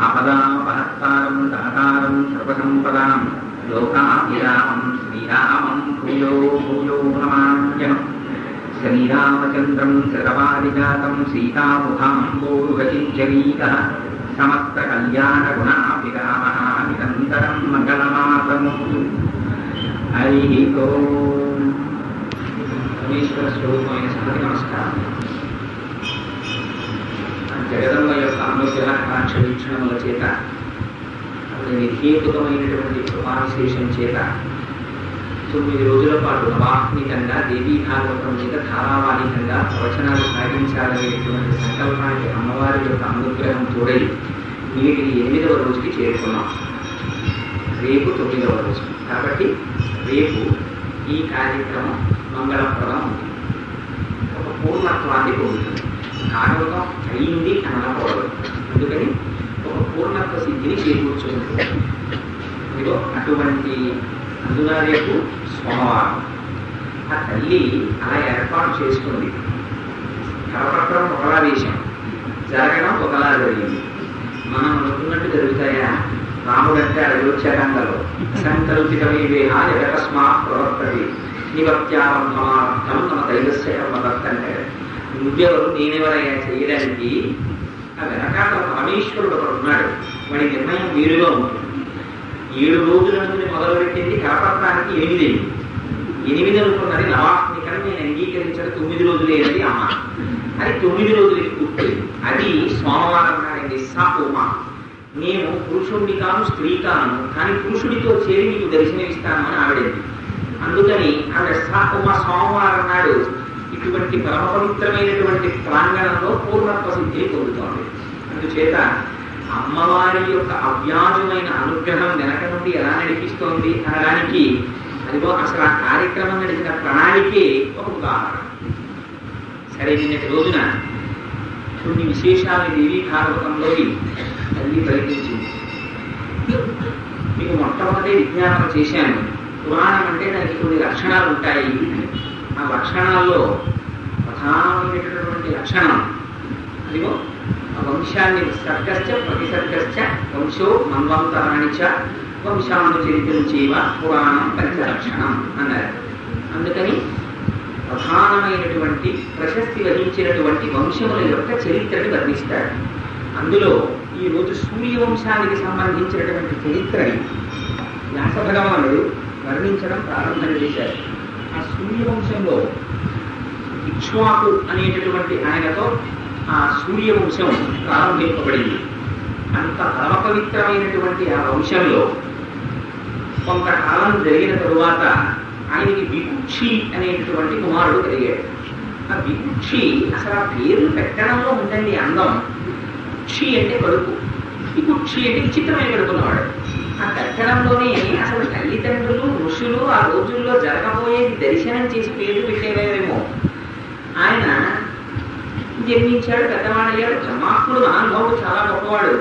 आपदापहर्तारं दातारं सर्वसम्पदां लोकाभिरामं श्रीरामं भूयो भूयो नमाम्यहम् श्रीरामचन्द्रं शरवारिजातं सीतामुखाम्बोरुहचिञ्चरीकः समस्तकल्याणगुणाभिरामः निरन्तरं मङ्गलमातनोतु। हरिः ओम्। परमेश्वरस्वरूपమైన సభకి నమస్కారం. జగదంబ యొక్క అనుగ్రహ కాంక్ష వీక్షణముల చేత నిర్హేతుకమైనటువంటి కృపావిశేషం చేత 9 రోజుల పాటు నవాహ్నికంగా దేవీ భాగవతం మీద ధారావాహికంగా ప్రవచనాలు సాగించాలనేటువంటి సంకల్పానికి అమ్మవారి యొక్క అనుగ్రహం తోడై నేటికి 8వ రోజుకి చేరుకున్నాం. రేపు 9వ రోజు కాబట్టి రేపు ఈ కార్యక్రమం మంగళప్రదం ఉంటుంది. ఒక పూర్ణత్వాన్ని పొందుతుంది. భాగవతం అయింది అనకూడదు. అందుకని ఒక పూర్ణత్వ సిద్ధిని చేకూర్చుకుంటుంది. ఇదిగో అటువంటి అందున రేపు సోమవారం ఆ తల్లి అలా ఏర్పాటు చేసుకుంది. కరపత్రం ఒకలా వేశాం, జరగడం ఒకలా జరిగింది. మనం అనుకున్నట్టు జరుగుతాయా? రాముడు అంటే అయోధ్యకాండలో సంకల్పితమేవేహ జగతస్మాత్ ప్రవర్తతే నివత్యారంభమార్థం తమ దైవస్య కర్మదత్త అంటాడు. నువ్వెవరు నేనెవరయ్యా చేయడానికి? ఆ వెనకాతల పరమేశ్వరుడు ఒకడు ఉన్నాడు. వాడి నిర్ణయం వీరుగా ఉంటుంది. 7 రోజుల నుండి మొదలుపెట్టింది కరపత్రానికి 8 అనుకున్నది నవాహ్నికని నేను అంగీకరించిన 9 రోజులేనది అమ్మ. అది 9 రోజులకి పుట్టింది. అది సోమవారం నాడండి. సోమ నేను పురుషుడిని కాను, స్త్రీ కాను, కానీ పురుషుడితో చేరి నీకు దర్శనమిస్తాను అని ఆవిడేది. అందుకని ఆవిడ సోమవారం నాడు ఇటువంటి పరమ పవిత్రమైనటువంటి ప్రాంగణంలో పూర్ణత్వ సిద్ధిని పొందుతోంది. అందుచేత అమ్మవారి యొక్క అవ్యాజమైన అనుగ్రహం వెనక నుండి ఎలా నడిపిస్తోంది అనడానికి అదిగో అసలు ఆ కార్యక్రమం నడిచిన ప్రణాళికే ఒక ఉదాహరణ. సరే, నిన్నటి రోజున కొన్ని విశేషాలు దేవీ భాగవతంలోకి తల్లి ప్రయత్నించింది. మీకు మొట్టమొదటి విజ్ఞాపన చేశాను. పురాణం అంటే దానికి కొన్ని లక్షణాలు ఉంటాయి. ఆ లక్షణాల్లో ప్రధానమైనటువంటి లక్షణం అదిగో వంశాన్ని సర్గశ్చ ప్రతిసర్గశ్చ వంశో మన్వంతరాణి చ వంశానుచరితం చేవ పురాణం పంచలక్షణం అన్నారు. అందుకని ప్రధానమైనటువంటి ప్రశస్తి వహించినటువంటి వంశముల యొక్క చరిత్రని వర్ణిస్తాడు. అందులో ఈరోజు సూర్యవంశానికి సంబంధించినటువంటి చరిత్రని వ్యాస భగవానుడు వర్ణించడం ప్రారంభం చేశారు. ఆ సూర్యవంశంలో ఇక్ష్వాకు అనేటటువంటి ఆయనతో ఆ సూర్యవంశం ప్రారంభింపబడింది. అంత పరమ పవిత్రమైనటువంటి ఆ వంశంలో కొంతకాలం జరిగిన తరువాత ఆయనకి వికుక్షి అనేటటువంటి కుమారుడు కలిగాడు. ఆ వికుక్షి అసలు ఆ పేర్లు పెట్టడంలో ఉందండి అందం. కుక్షి అంటే కడుపు, వికుక్షి అంటే విచిత్రమైన కడుపున్నవాడు. ఆ పెట్టడంలోనే అసలు తల్లిదండ్రులు ఋషులు ఆ రోజుల్లో జరగబోయేది దర్శనం చేసి పేర్లు పెట్టేవేమో. ఆయన జన్మించాడు, పెద్దవాడయ్యాడు, ధర్మాత్ముడు, మహానుభావుడు, చాలా గొప్పవాడు.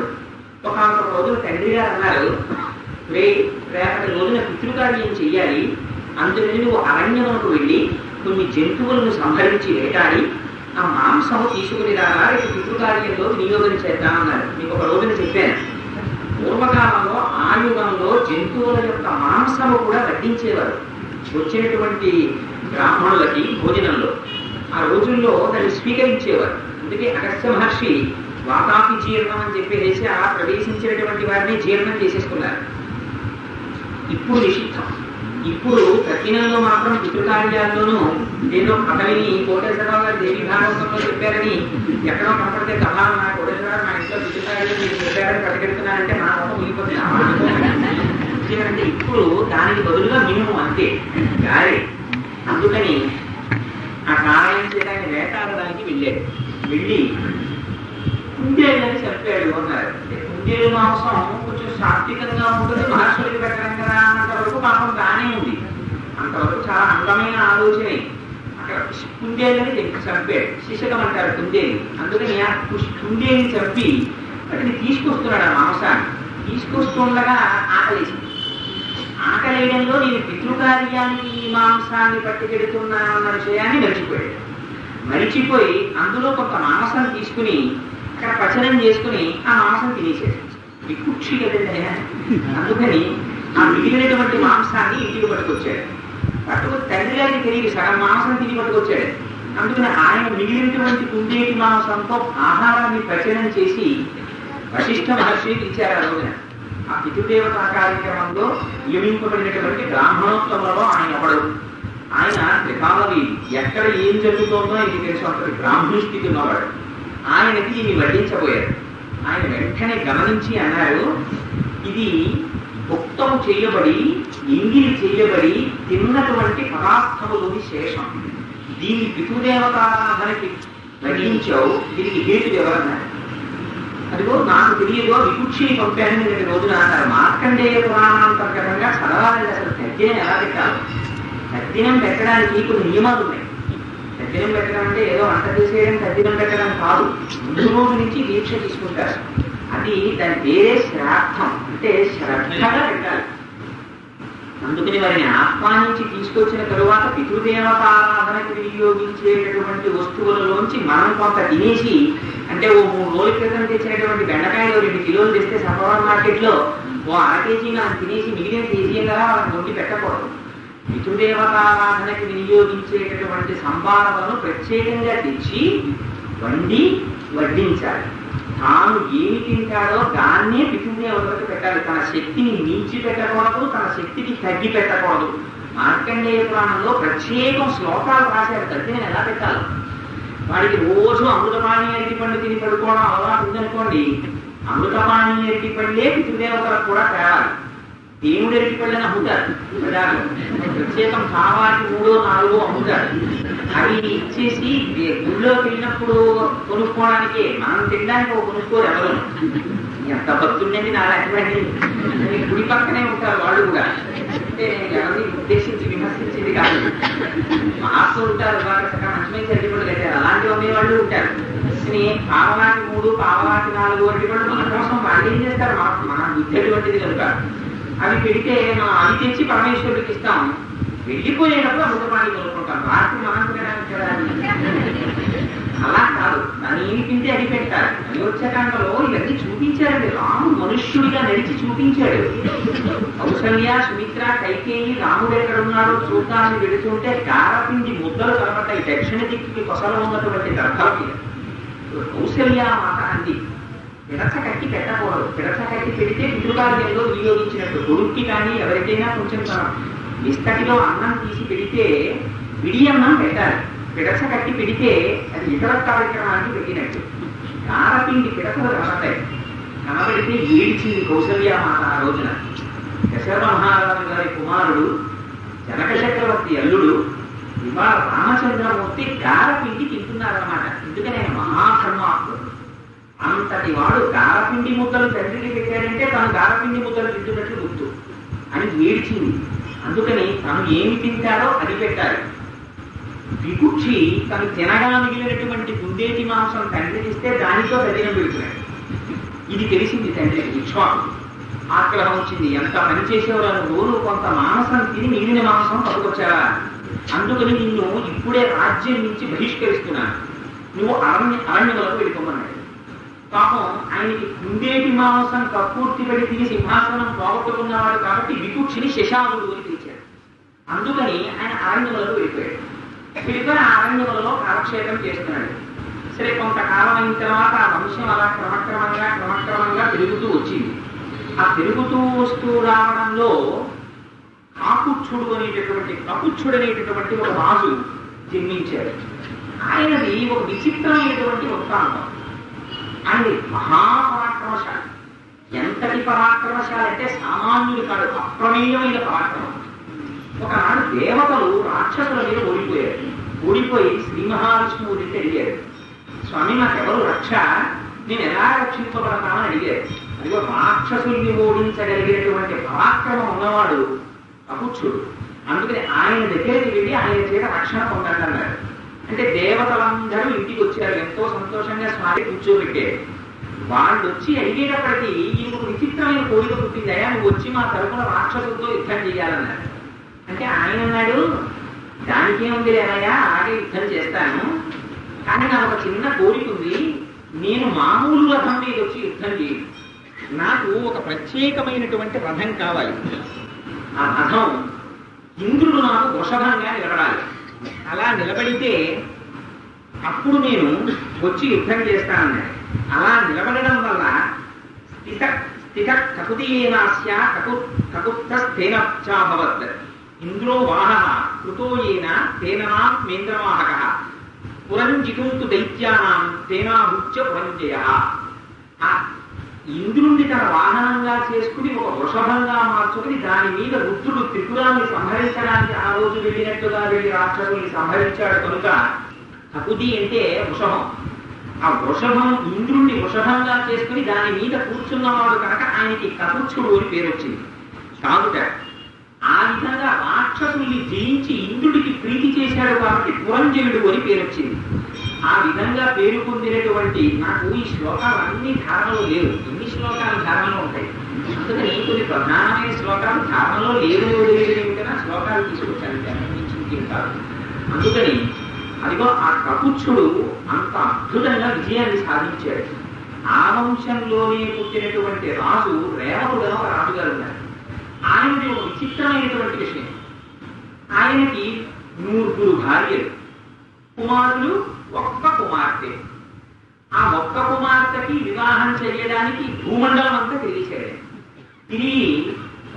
ఒక రోజున తండ్రి గారు అన్నారు, రేపటి రోజున పితృకార్యం చెయ్యాలి, అందుకని నువ్వు అరణ్యమునకు వెళ్ళి కొన్ని జంతువులను సంహరించి వేటాడి ఆ మాంసము తీసుకుని రాగా రేపు పితృకార్యంలో వినియోగం చేద్దామన్నారు. మీకు ఒక రోజున చెప్పాను. పూర్వకాలంలో ఆ యుగంలో జంతువుల యొక్క మాంసము కూడా వడ్డించేవారు వచ్చినటువంటి బ్రాహ్మణులకి భోజనంలో. ఆ రోజుల్లో దాన్ని స్వీకరించేవారు. అందుకే అగస్త్య మహర్షి వాతాపి జీర్ణం అని చెప్పేసి అలా ప్రవేశించినటువంటి వారిని జీర్ణం చేసేసుకున్నారు. ఇప్పుడు నిషిద్ధం. ఇప్పుడు ప్రతినంలో మాత్రం పితృకార్యాల్లోనూ ఏదో కథవిని కోటేశ్వరరావు గారు దేవి భాగవతంలో చెప్పారని ఎక్కడో కనపడితే కథాలు నా కోటేశ్వరరావు నా ఇంట్లో పితృకార్యం మీరు చెప్పారని ప్రతికెడుతున్నారంటే నా మొత్తం ముగిపోతుంది. అంటే ఇప్పుడు దానికి బదులుగా మినిమం అంతే గారే. అందుకని ఆ కారాయం చేయడానికి వేటాడడానికి వెళ్ళాడు. వెళ్ళి కుందేళ్ళని చంపాడు అన్నారు. కుందేలు మాంసం కొంచెం సాత్వికంగా ఉంటుంది, మహర్షులకి పెట్టడం కదా అన్నంత వరకు పాపం బాగానే ఉంది. అంతవరకు చాలా అందమైన ఆలోచనే. అక్కడ కుందేళ్ళని చంపాడు. శిశకం అంటారు కుందేలు. అందుకని ఆ కుందేలిని చంపి వాటిని తీసుకొస్తున్నాడు. ఆ మాంసాన్ని తీసుకొస్తుండగా ఆకలేసింది. ఆకలేయడంలో నేను పితృకార్యానికి ఈ మాంసాన్ని పట్టుకెడుతున్నానన్న విషయాన్ని మరిచిపోయి అందులో కొంత మాంసం తీసుకుని అక్కడ పచనం చేసుకుని ఆ మాంసం తినేసేది. వికుక్షి కదండి. అందుకని ఆ మిగిలినటువంటి మాంసాన్ని ఇంటికి పట్టుకొచ్చాడు. పట్టుకొచ్చి తండ్రి గారికి తెలియదు, సగం మాంసం తిరిగి పట్టుకొచ్చాడు. అందుకని ఆయన మిగిలినటువంటి కుందేటి మాంసంతో ఆహారాన్ని పచనం చేసి వశిష్ఠ మహర్షికి ఇచ్చారు. ఆ రోజున ఆ పితృదేవతా కార్యక్రమంలో నియమింపబడినటువంటి బ్రాహ్మణోత్తములలో ఆయన ఒకడు. ఆయన త్రికాలవి ఎక్కడ ఏం జరుగుతుందో ఇది తెలుసు, అంతటి బ్రాహ్మణ స్థితి ఉన్నవాడు. ఆయనకి ఇవి వడ్డించబోయారు. ఆయన వెంటనే గమనించి అన్నారు, ఇది భుక్తం చేయబడి ఇంగిలి చేయబడి తిన్నటువంటి పదార్థములోని శేషం. దీన్ని పితృదేవతారాధనకి వడ్డించావు, దీనికి హేతు ఎవరన్నారు? అదిగో నాకు తెలియదో వికుక్షిని పంపాను నిన్నటి రోజున అన్నారు. మార్కండేయ పురాణాంతర్గతంగా చదవాలంటే అసలు తద్దినం ఎలా పెట్టాలి? తద్దినం పెట్టడానికి కొన్ని నియమాలు ఉన్నాయి. తద్దినం పెట్టడం అంటే ఏదో వంట చేసేయడం తద్దినం పెట్టడం కాదు. ముందు రోజు నుంచి దీక్ష తీసుకుంటారు. అది దాని పేరే శ్రాద్ధం, అంటే శ్రద్ధగా పెట్టాలి. అందుకని వారిని ఆహ్వానించి తీసుకొచ్చిన తరువాత పితృదేవతారాధనకి వినియోగించేటటువంటి వస్తువులలోంచి మనం కొంత తినేసి, అంటే ఓ 3 రోజుల క్రితం తెచ్చినటువంటి బెండకాయలు 2 కిలోలు తెస్తే సఫర్ మార్కెట్లో ఓ అర కేజీ మనం తినేసి మిగిలిన కేజీగా వాళ్ళని వండి పెట్టకూడదు. పితృదేవతారాధనకి వినియోగించేటటువంటి సంభారాలను ప్రత్యేకంగా తెచ్చి వండి వడ్డించాలి. తాను ఏమి తింటాడో దాన్నే పితృదేవతలకు పెట్టాలి. తన శక్తిని మించి పెట్టకూడదు, తన శక్తికి తగ్గి పెట్టకూడదు. మార్కండేయ పురాణంలో ప్రత్యేకం శ్లోకాలు రాశారు తద్దినం ఎలా పెట్టాలి. వాడికి రోజు అమృతపాణి అరటి పండు తిని పడుకోవడం అలవాటు ఉందనుకోండి, అమృతపాణి అరటి పండ్లే పితృదేవతలకు కూడా తేవాలి. దేవుడి అరటి పళ్ళని అమ్ముతారు బజార్లో, ప్రత్యేకం కావాటి 3, 4 అమ్ముతారు. అవి ఇచ్చేసి గుళ్ళోకి వెళ్ళినప్పుడు కొనుక్కోవడానికి, మనం తినడానికి ఒక కొనుక్కోరు ఎవరు. ఎంత భక్తుండేది నాలాంటి గుడి పక్కనే ఉంటారు వాళ్ళు కూడా. అంటే ఎవరిని ఉద్దేశించి విమర్శించింది కాదు, మాస్తూ ఉంటారు. బాగా మంచి మంచి అరటిపళ్ళు కట్టారు, అలాంటివి అమ్మేవాళ్ళు ఉంటారు. కానీ పావలాటి 3, పావలాటి 4 అరటిపళ్ళు మన కోసం వాళ్ళు ఏం చేస్తారు, మన బుద్ధి అటువంటిది కనుక అవి పెడితే మనం అవి తెచ్చి పరమేశ్వరుడికి ఇస్తాం. వెళ్ళిపోయేటప్పుడు అమృతపాణి కొనుక్కుంటాం. రాత్రి మనం తినడానికి అలా కాదు, దాన్ని ఏమి తింటే అది పెట్టాలి. అయోధ్యకాండలో ఇవన్నీ చూపించారండి. రాముడు మనుష్యుడిగా నడిచి చూపించాడు. కౌసల్య, సుమిత్ర, కైకేయి రాముడు ఎక్కడున్నాడో చూద్దామని వెళుతుంటే గారపిండి ముద్దలు కనబడ్డాయి దక్షిణ దిక్కుకి కొసలో ఉన్నటువంటి దర్భల మీద. కౌసల్య మాట అంది, పిడచ కట్టి పెట్టకూడదు. పిడచ కట్టి పెడితే పితృకార్యంలో వినియోగించినట్టు. కొడుక్కి కానీ ఎవరికైనా కొంచెం విస్తటిలో అన్నం తీసి పెడితే విడి అన్నం పెట్టాలి. పిడచ కట్టి పెడితే అది ఇతర కార్యక్రమానికి పెట్టినట్టు. కారపిండి పిడకలు కనబడతాయి. కనబడితే ఏడ్చింది కౌసల్య మాట ఆ రోజున. దశరథ మహారాజు గారి కుమారుడు, జనక చక్రవర్తి అల్లుడు, ఇవాళ రామచంద్రమూర్తి గారపిండి తింటున్నారన్నమాట. ఎందుకని ఆయన మహాధర్మాత్ముడు. అంతటి వాడు గారపిండి ముద్దలు తండ్రికి పెట్టాడంటే తను గారపిండి ముద్దలు తింటున్నట్లు గుర్తు అని ఏడ్చింది. అందుకని తను ఏమి తింటాడో అది పెట్టాలి. వికుక్షి తను తినగా మిగిలినటువంటి కుందేటి మాంసం తండ్రికి ఇస్తే దానితో తదినం పెడుతున్నాడు. ఇది తెలిసింది తండ్రికి. ఇక్ష్వాకు ఆగ్రహం వచ్చింది. ఎంత పని చేసేవారు రోజు కొంత మాంసం తిని మిగిలిన మాంసం పట్టుకొచ్చావా, అందుకని నిన్ను ఇప్పుడే రాజ్యం నుంచి బహిష్కరిస్తున్నాను, నువ్వు అరణ్యములకు వెళ్ళిపోమన్నాడు. పాపం ఆయనకి కుందేటి మాంసం కప్పూర్తి పడి తిని సింహాసనం పోగొట్టుకున్నవాడు కాబట్టి వికుక్షిని శశాంకుడు అని పిలిచాడు. అందుకని ఆయన అరణ్యములకు వెళ్ళిపోయాడు. వెళ్ళిపోయి ఆ అరణ్యములలో కాలక్షేపం చేస్తున్నాడు. సరే, కొంతకాలం అయిన తర్వాత ఆ వంశం అలా క్రమక్రమంగా పెరుగుతూ వచ్చింది. ఆ పెరుగుతూ వస్తూ రావడంలో కపుచ్చుడు అనేటటువంటి ఒక రాజు జన్మించాడు. ఆయనది ఒక విచిత్రమైనటువంటి వృత్తాంతం. ఆయన మహాపరాక్రమశాలి. ఎంతటి పరాక్రమశాలి అంటే సామాన్యుడు కాదు, అప్రమేయమైన పరాక్రమం. ఒకనాడు దేవతలు రాక్షసుల మీద ఓడిపోయి శ్రీ మహావిష్ణువు దగ్గర అడిగారు, స్వామి నాకెవరు రక్ష, నేను ఎలా రక్షింపబడతానని అడిగారు. అదిగో రాక్షసుల్ని ఓడించగలిగినటువంటి పరాక్రమం ఉన్నవాడు కపుచ్చుడు. అందుకని ఆయన దగ్గరికి వెళ్ళి ఆయన చేత రక్షణ పొందండి అన్నారు. అంటే దేవతలందరూ ఇంటికి వచ్చారు. ఎంతో సంతోషంగా స్వామి కూర్చోబెట్టారు. వాళ్ళు వచ్చి అడిగేటప్పటికీ ఈయనకు విచిత్రమైన కోరిక పుట్టిందయ్యా, నువ్వు వచ్చి మా తరపున రాక్షసులతో యుద్ధం చేయాలన్నారు. అంటే ఆయన అన్నాడు, దానికేముంది లేదయ్యా, అలాగే యుద్ధం చేస్తాను, కానీ నాకు ఒక చిన్న కోరిక ఉంది, నేను మామూలు రథం మీద వచ్చి యుద్ధం చేయను, నాకు ఒక ప్రత్యేకమైనటువంటి రథం కావాలి. ఆ రథం ఇంద్రుడు నాకు వృషభంగా నిలబడాలి. అలా నిలబడితే అప్పుడు నేను వచ్చి యుద్ధం చేస్తానన్నాడు. అలా నిలబడడం వల్ల స్థిత కకుతీయేనాస్య కకుత్తస్థేనభవత్ ఇంద్రో వాహః కృతో యేన తేనాం మేంద్రవాహకః పురంజితుం తు దైత్యానాం తేనాహుత్య పురంజయః. ఆ ఇంద్రుణ్ణి తన వాహనంగా చేసుకుని ఒక వృషభంగా మార్చుకుని దాని మీద రుద్రుడు త్రిపురాన్ని సంహరించడానికి ఆ రోజు వెళ్ళినట్టుగా వెళ్ళి రాక్షసుల్ని సంహరించాడు కనుక కకుతి అంటే వృషభం. ఆ వృషభం ఇంద్రుణ్ణి వృషభంగా చేసుకుని దాని మీద కూర్చున్నవాడు కనుక ఆయనకి కకుత్సుడు అని పేరు వచ్చింది. కాదుట ఆ విధంగా రాక్షసుల్ని జయించి ఇంద్రుడికి ప్రీతి చేశాడు కాబట్టి పురంజయుడు అని పేరు వచ్చింది. ఆ విధంగా పేరు పొందినటువంటి నాకు ఈ శ్లోకాలన్నీ ధారణలో లేవు. ఎన్ని శ్లోకాలు ధారణలో ఉంటాయి, అందుకని కొన్ని ప్రధానమైన శ్లోకాలు ధారణలో లేవు ఏమిటన్నా శ్లోకాలు తీసుకొచ్చాను కాదు. అందుకని అదిగో ఆ కకుత్సుడు అంత అద్భుతంగా విజయాన్ని సాధించాడు. ఆ వంశంలోనే పుట్టినటువంటి రాజు రేవతుడు ఒక రాజుగారు ఉన్నారు. ఆయనది ఒక విచిత్రమైనటువంటి విషయం. ఆయనకి 9 భార్యలు, కుమారులు ఒక్క కుమార్తె. ఆ ఒక్క కుమార్తెకి వివాహం చేయడానికి భూమండలం అంతా తిరిగిశాడు. తిరిగి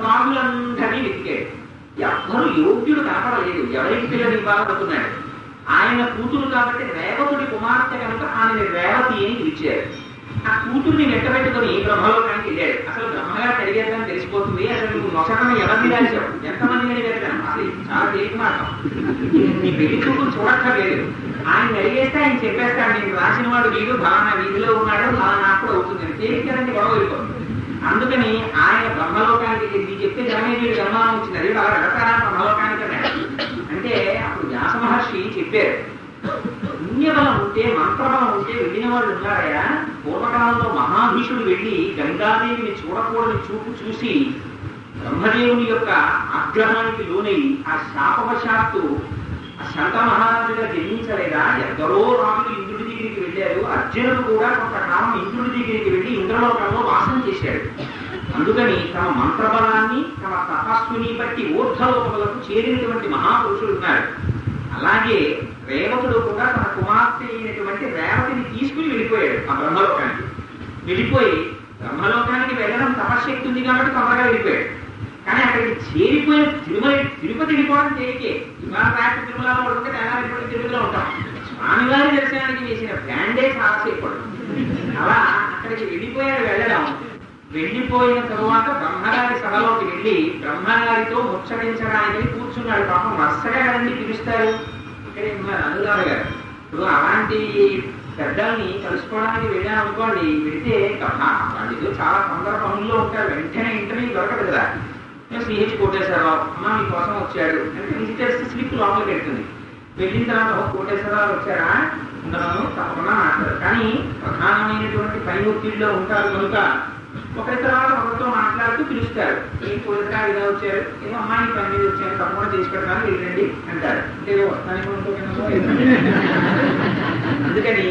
రాజులందరినీ వెతికాడు. ఎవ్వరూ యోగ్యుడు కనపడలేదు. ఎవరికి పిల్లలు ఇవ్వాలనుకున్నాడు. ఆయన కూతురు కాబట్టి రేవతుడి కుమార్తె కనుక ఆయన రేవతి అని పిలిచారు. ఆ కూతుర్ని వెంటబెట్టుకుని బ్రహ్మలోకానికి వెళ్ళాడు. అసలు బ్రహ్మగారికి అడిగేద్దాన్ని తెలిసిపోతుంది. అసలు నువ్వు నొసటను ఎవరిని రాశావు, ఎంతమంది అడిగేద్దాను, అసలు చాలా తేలిక మాట. నీ పెళ్లి చూపులు చూడక్కర్లేదు. ఆయన అడిగేస్తే ఆయన చెప్పేస్తాడు, నేను రాసిన వాడు వీడు ఫలానా వీధిలో ఉన్నాడు, అలా నాకు కూడా అవుతుంది. తేలికదండి గొడవ వెళ్ళిపోతుంది. అందుకని ఆయన బ్రహ్మలోకానికి ఇది చెప్తే జనమేజుడు గమనం వచ్చింది. అది అలా వెళతారా బ్రహ్మలోకానికి అన్నాడు. అంటే అప్పుడు వ్యాస మహర్షి చెప్పారు, పుణ్యబలం ఉంటే మంత్రబలం ఉంటే వెళ్ళిన వాళ్ళు ఉన్నారయ్యా. పూర్వకాలంలో మహాభీషుడు వెళ్ళి గంగాదేవిని చూడకూడని చూపు చూసి బ్రహ్మదేవుని యొక్క ఆగ్రహానికి లోనై ఆ శాపవశాత్తు ఆ శంత మహారాజుగా జన్మించలేదా. ఎందరో రాజులు ఇంద్రుడి దగ్గరికి వెళ్ళారు. అర్జునుడు కూడా కొంతకాలం ఇంద్రుడి దగ్గరికి వెళ్ళి ఇంద్రలోకంలో వాసన చేశాడు. అందుకని తమ మంత్రబలాన్ని తమ తపస్సుని బట్టి ఊర్ధ్వలోకములకు చేరినటువంటి మహాపురుషులు ఉన్నారు. అలాగే రేవతుడు కూడా తన కుమార్తె అయినటువంటి రేవతిని తీసుకుని వెళ్ళిపోయాడు ఆ బ్రహ్మలోకానికి. వెళ్ళిపోయి బ్రహ్మలోకానికి వెళ్ళడం తపశ్శక్తి ఉంది కాబట్టి తొందరగా వెళ్ళిపోయాడు. కానీ అక్కడికి చేరిపోయిన తిరుపతి వెళ్ళిపోవడం తేలికే. ఇవాళ రాత్రి తిరుమలలో పడుకుంటే తెల్లారి తిరుపతిలో ఉంటాం. స్వామివారి దర్శనానికి వేసిన బ్యాండే చాలాసేపు పడుతుంది. అలా అక్కడికి వెళ్ళిపోయాడు. వెళ్ళిపోయిన తరువాత బ్రహ్మగారి సభలోకి వెళ్ళి బ్రహ్మగారితో ముచ్చటించడానికి కూర్చున్నాడు. పాపం వరుసగా కదండి పిలుస్తారు. ఇక్కడే ఉన్నారు అనురాధ గారు. ఇప్పుడు అలాంటి పెద్దల్ని కలుసుకోవడానికి వెళ్ళాను అనుకోండి, వెళితే వాళ్ళు చాలా తొందర పనుల్లో ఉంటారు. వెంటనే ఇంటర్వ్యూ దొరకదు కదా. సిహెచ్ కోటేశ్వరరావు అమ్మ మీకోసం వచ్చాడు అంటే విజిటర్స్ స్లిప్ లోపలికి వెళ్తుంది. వెళ్ళిన తర్వాత కోటేశ్వరరావు వచ్చారా ఉండను తప్పకుండా మాట్లాడారు. కానీ ప్రధానమైనటువంటి పని ఒత్తిడిలో ఉంటారు కనుక ఒకరి తర్వాత ఒకరితో మాట్లాడుతూ పిలుస్తారు. ఏం కోరికగా ఇలా వచ్చారు, ఏమో అమ్మాయి పని మీద వచ్చాను తప్పకుండా చేసి పెడతాను వెళ్ళండి అంటారు. అంటే వస్తానికి అందుకని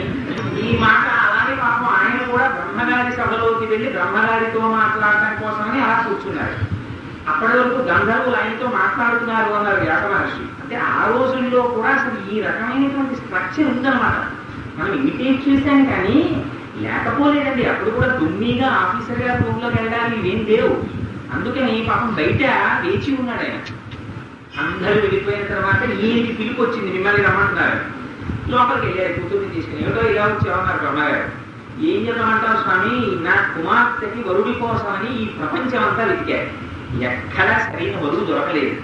ఈ మాట అలాగే పాపం ఆయన కూడా బ్రహ్మగారి సభలోకి వెళ్ళి బ్రహ్మగారితో మాట్లాడటం కోసమని అలా కూర్చున్నారు. అప్పటి వరకు గంధర్వులు ఆయనతో మాట్లాడుతున్నారు అన్నారు వ్యాస మహర్షి. అంటే ఆ రోజుల్లో కూడా అసలు ఈ రకమైనటువంటి స్ట్రక్చర్ ఉందన్నమాట. మనం ఇమిటేట్ చేశాం కానీ లేకపోలేదండి. అప్పుడు కూడా దుమ్మిగా ఆఫీసర్గా రూమ్లోకి వెళ్ళడానికి ఏం లేవు. అందుకని పాపం బయట వేచి ఉన్నాడు ఆయన. అందరూ వెళ్ళిపోయిన తర్వాత ఈయనకి పిలుపు వచ్చింది, మిమ్మల్ని రమ్మంటున్నారు. లోపలికి వెళ్ళారు కూతుర్ని తీసుకుని. ఏదో ఇలా వచ్చేవన్నారు బ్రహ్మగారు. ఏం చెప్పమంటారు స్వామి, నా కుమార్తెకి వరుడి కోసమని ఈ ప్రపంచం అంతా వెతికారు. ఎక్కడా సరైన వరుడు దొరకలేదు.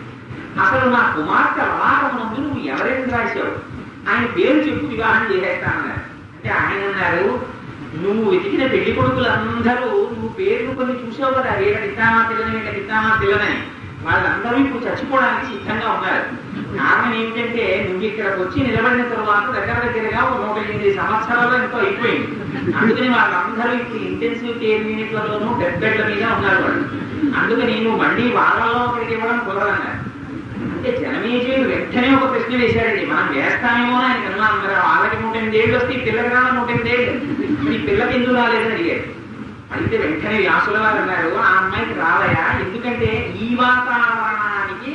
అసలు నా కుమార్తె అలాగమునందు నువ్వు ఎవరైనా రాశావు, ఆయన పేరు చెప్పు వివాహం చేసేస్తానన్నారు. అంటే ఆయన అన్నారు, నువ్వు వెతికిన పెళ్లి కొడుకులందరూ నువ్వు పేర్లు కొన్ని చూసావు కదా, వీళ్ళ గిట్టామా పిల్లని వీళ్ళ గిట్టామా పిల్లని, వాళ్ళందరూ ఇప్పుడు చచ్చిపోవడానికి సిద్ధంగా ఉన్నారు. కారణం ఏమిటంటే నువ్వు ఇక్కడికి వచ్చి నిలబడిన తరువాత దగ్గరగా 108 సంవత్సరాలు ఎంతో అయిపోయింది. అందుకని వాళ్ళందరూ ఇప్పుడు ఇంటెన్సివ్ కేర్ యూనిట్లలోనూ బెడ్ల మీద ఉన్నారు వాళ్ళు. అందుకని నువ్వు మళ్ళీ వాళ్ళలో ఒకరికి ఇవ్వడం కుదరదన్నారు. అంటే జనమేజయుడు వెంటనే ఒక ప్రశ్న వేశాడండి. మనం వేస్తామేమో అని ఆయన కన్నా వాళ్ళకి 108 ఏళ్ళు వస్తే ఈ పిల్లకి రావాలి 108 ఏళ్ళు, ఈ పిల్లకి ఎందుకు రాలేదని అడిగాడు. అయితే వెంటనే వ్యాసుల వారు అన్నారు, ఆ అమ్మాయికి రావయా, ఎందుకంటే ఈ వాతావరణానికి